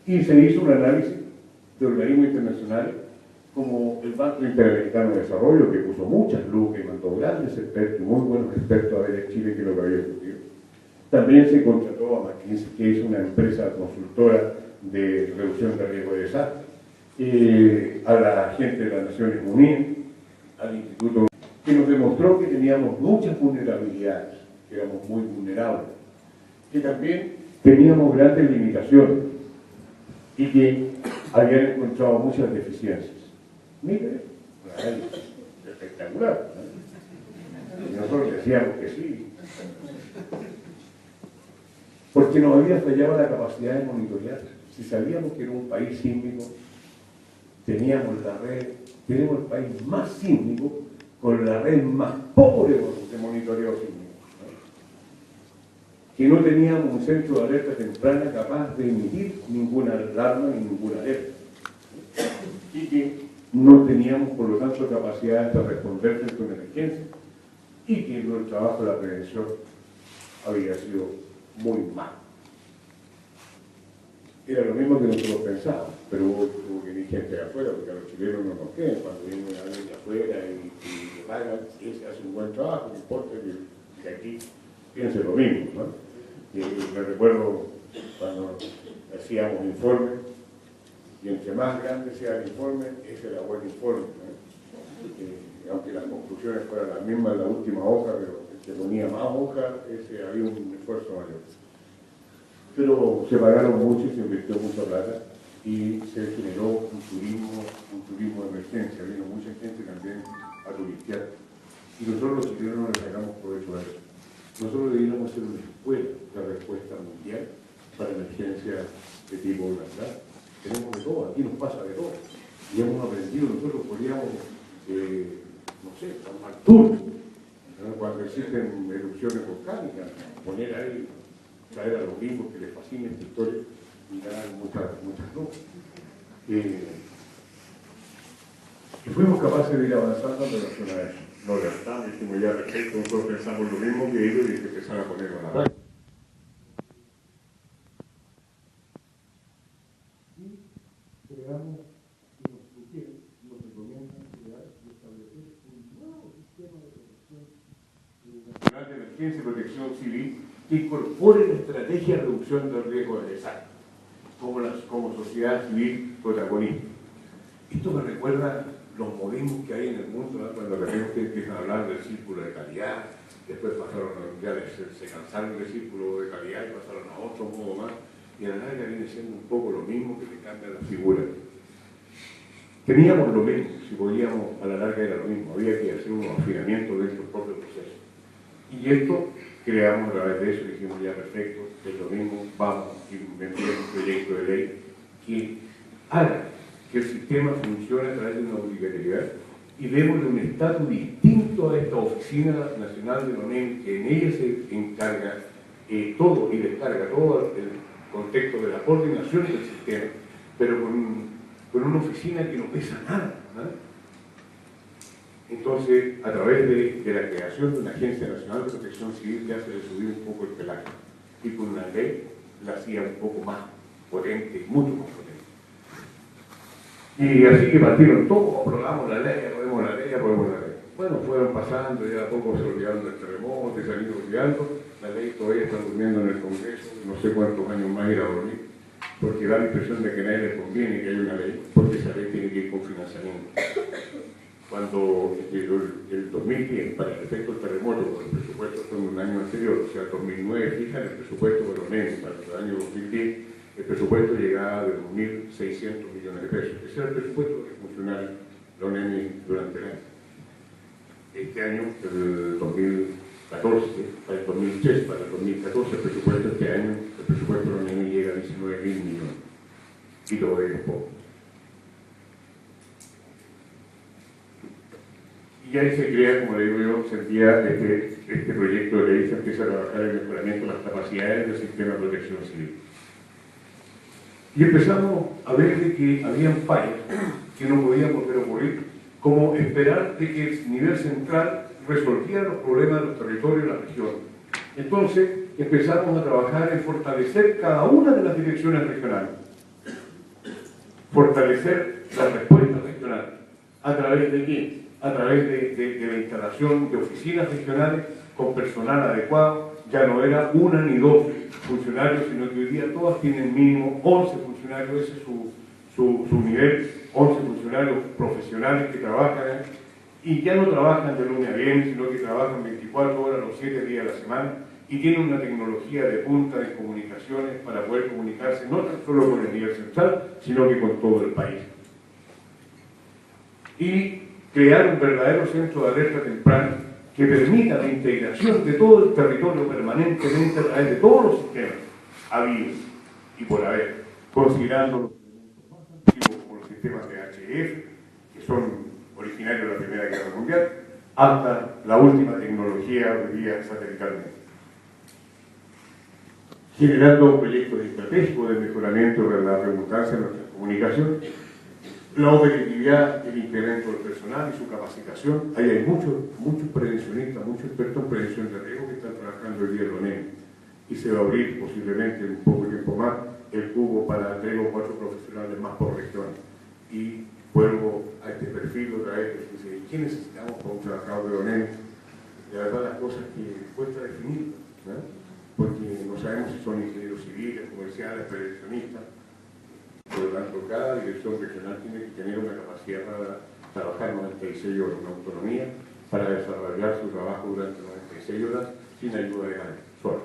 Y se hizo un análisis de organismos internacionales como el Banco Interamericano de Desarrollo, que puso muchas lucas y mandó grandes expertos, muy buenos expertos a ver en Chile qué es lo que había ocurrido. También se contrató a McKinsey, que es una empresa consultora de reducción de riesgo de desastre, a la gente de las Naciones Unidas, al Instituto, que nos demostró que teníamos muchas vulnerabilidades, que éramos muy vulnerables, que también teníamos grandes limitaciones y que habían encontrado muchas deficiencias. Mire, espectacular, ¿no? Y nosotros decíamos que sí, porque nos había fallado la capacidad de monitorear. Si sabíamos que era un país sísmico, teníamos la red, tenemos el país más sísmico con la red más pobre de monitoreo sísmico, ¿no? Que no teníamos un centro de alerta temprana capaz de emitir ninguna alarma ni ninguna alerta, ¿no? Y que no teníamos, por lo tanto, capacidad de responder frente a una emergencia y que el trabajo de la prevención había sido muy malo. Era lo mismo que nosotros pensábamos, pero hubo que venir gente de afuera, porque a los chilenos no nos queden, cuando viene alguien de afuera y le pagan, y se hace un buen trabajo, no importa que aquí piense lo mismo, ¿no? Me recuerdo cuando hacíamos informes, y entre más grande sea el informe, ese era buen informe, ¿no? Aunque las conclusiones fueran las mismas en la última hoja, pero se ponía más hojas, había un esfuerzo mayor. Pero se pagaron mucho y se invirtió mucha plata y se generó un turismo de emergencia. Vino mucha gente también a turistear. Y nosotros los chilenos no le sacamos provecho a eso. Nosotros deberíamos hacer una escuela de respuesta mundial para emergencias de tipo natural. Tenemos de todo, aquí nos pasa de todo. Y hemos aprendido, nosotros podríamos, no sé, armar tours, ¿no? Cuando existen erupciones volcánicas, poner ahí, traer a los gringos que les fascine esta historia y ganar muchas luces. Y fuimos capaces de ir avanzando en relación a eso. No levantamos, dijimos ya respecto, nosotros pensamos lo mismo que ellos y que empezaron a poner a la radio. Y creamos y nos surgieron, nos recomiendan crear y establecer un nuevo sistema de protección nacional de emergencia y protección civil que incorpore la estrategia de reducción del riesgo de desastre como sociedad civil protagonista. Esto me recuerda los modismos que hay en el mundo, ¿no? Cuando de repente empiezan a hablar del círculo de calidad, después pasaron se cansaron del círculo de calidad y pasaron a otro modo más, y a la larga viene siendo un poco lo mismo que le cambian las figuras. Teníamos lo mismo, si podíamos, a la larga era lo mismo, había que hacer unos afinamientos de estos propios procesos. Y esto creamos a través de eso, dijimos ya perfecto, es lo mismo, vamos a inventar un proyecto de ley que haga que el sistema funcione a través de una obligatoriedad y démosle un estatus distinto a esta Oficina Nacional de la ONEMI, que en ella se encarga todo y descarga todo el contexto de la coordinación del sistema, pero con una oficina que no pesa nada, ¿no? Entonces, a través de la creación de una Agencia Nacional de Protección Civil ya se le subió un poco el pelaje, y con una ley la hacía un poco más potente, mucho más potente. Y así que partieron todos, aprobamos la ley, aprobamos la ley. Bueno, fueron pasando, ya a poco se olvidaron del terremoto, se salieron olvidando, la ley todavía está durmiendo en el Congreso, no sé cuántos años más irá a dormir, porque da la impresión de que a nadie le conviene que haya una ley, porque esa ley tiene que ir con financiamiento. Cuando el 2010, para el efecto del terremoto, el presupuesto fue en un año anterior, o sea, 2009, fijan el presupuesto de los NEMI para el año 2010, el presupuesto llegaba de 2.600 millones de pesos. Ese era el presupuesto que funcionaba la ONEMI durante el año. Este año, el 2014, para el 2013, para el 2014, el presupuesto este año, el presupuesto de la ONEMI llega a 19.000 millones. Y todavía es poco. Y ahí se crea, como le digo yo, se envía este proyecto de ley, se empieza a trabajar en el mejoramiento de las capacidades del sistema de protección civil. Y empezamos a ver de que habían fallas que no podían volver a ocurrir, como esperar de que el nivel central resolviera los problemas de los territorios de la región. Entonces empezamos a trabajar en fortalecer cada una de las direcciones regionales, fortalecer la respuesta regional. ¿A través de qué? A través de la instalación de oficinas regionales con personal adecuado. Ya no era una ni dos funcionarios, sino que hoy día todas tienen mínimo 11 funcionarios, ese es su nivel, 11 funcionarios profesionales que trabajan, y ya no trabajan de lunes a viernes, sino que trabajan 24 horas los 7 días de la semana, y tienen una tecnología de punta de comunicaciones para poder comunicarse no tan solo con el nivel central, sino que con todo el país. Y crear un verdadero centro de alerta temprana que permita la integración de todo el territorio permanentemente a través de todos los sistemas habidos y por haber, considerando los elementos más antiguos como los sistemas de HF, que son originarios de la Primera Guerra Mundial, hasta la última tecnología hoy día satelitalmente. Generando proyectos estratégicos de mejoramiento de la redundancia en nuestra comunicación, la operatividad, el incremento del personal y su capacitación. Ahí hay muchos prevencionistas, muchos expertos en prevención de riesgo que están trabajando hoy día en la ONEMI. Y se va a abrir posiblemente en un poco tiempo más el cubo para 3 o 4 profesionales más por región. Y vuelvo a este perfil otra vez, que dice, ¿qué necesitamos para un trabajador de la ONEMI? De verdad las cosas que cuesta definir, ¿no? Porque no sabemos si son ingenieros civiles, comerciales, prevencionistas. Por lo tanto, cada dirección regional tiene que tener una capacidad para trabajar 96 horas, una autonomía para desarrollar su trabajo durante 96 horas sin ayuda de nadie, solo.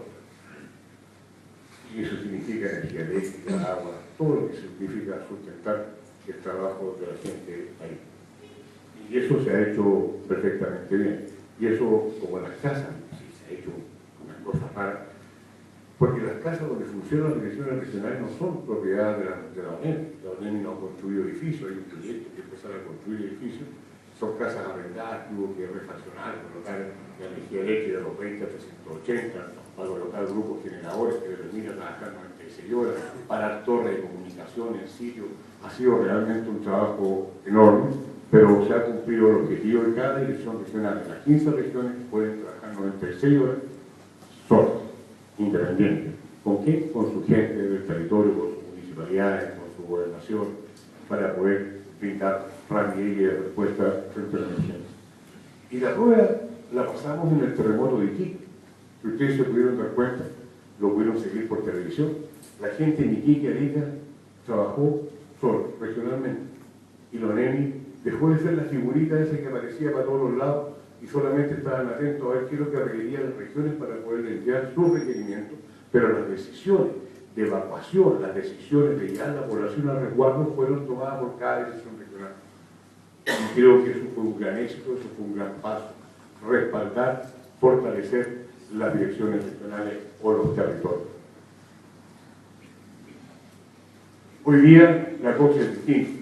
Y eso significa energía eléctrica, agua, todo lo que significa sustentar el trabajo de la gente ahí. Y eso se ha hecho perfectamente bien. Y eso, como las casas, sí, se ha hecho una cosa para. Porque las casas donde funcionan las direcciones regionales no son propiedad de la ONEMI. La ONEMI no ha construido edificios, hay un proyecto que empezar a construir edificios. Son casas arrendadas que hubo que refaccionar, colocar la energía eléctrica de los 20 a 380, para colocar grupos generadores que les permitan trabajar 96 horas, parar torres de comunicación en sitio. Ha sido realmente un trabajo enorme, pero se ha cumplido el objetivo de cada dirección regional. En las 15 regiones pueden trabajar 96 horas solas, independiente. ¿Con qué? Con su gente del territorio, con sus municipalidades, con su gobernación, para poder brindar rapidez y respuesta frente a la emergencia. Y la prueba la pasamos en el terremoto de Iquique, que ustedes se pudieron dar cuenta, lo pudieron seguir por televisión. La gente en Iquique, Arica, trabajó solo, regionalmente. Y la ONEMI dejó de ser la figurita esa que aparecía para todos los lados, y solamente estaban atentos a ver qué es lo que requerían las regiones para poder enviar sus requerimientos, pero las decisiones de evacuación, las decisiones de llevar a la población al resguardo fueron tomadas por cada dirección regional. Y creo que eso fue un gran éxito, eso fue un gran paso, respaldar, fortalecer las direcciones regionales o los territorios. Hoy día la cosa es distinta.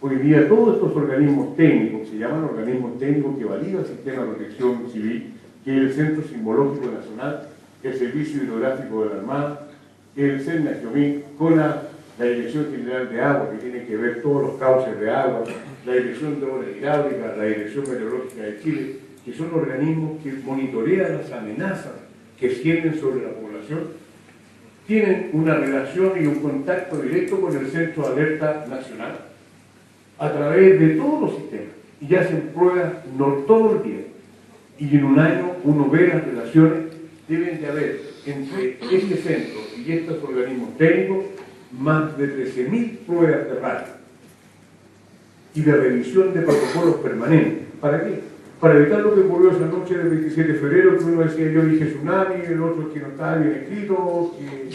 Hoy día todos estos organismos técnicos, se llaman organismos técnicos que validan el sistema de protección civil, que es el Centro Sismológico Nacional, el Servicio Hidrográfico de la Armada, el CERNA-GEOMIN, CONA, la Dirección General de Agua, que tiene que ver todos los cauces de agua, la Dirección de Obras Hidráulicas, la Dirección Meteorológica de Chile, que son organismos que monitorean las amenazas que sienten sobre la población, tienen una relación y un contacto directo con el Centro de Alerta Nacional a través de todos los sistemas y hacen pruebas no todo el día. Y en un año uno ve las relaciones, deben de haber entre este centro y estos organismos técnicos más de 13.000 pruebas de radio y de revisión de protocolos permanentes. ¿Para qué? Para evitar lo que ocurrió esa noche del 27 de febrero, que uno decía yo dije tsunami, el otro que no estaba bien escrito, que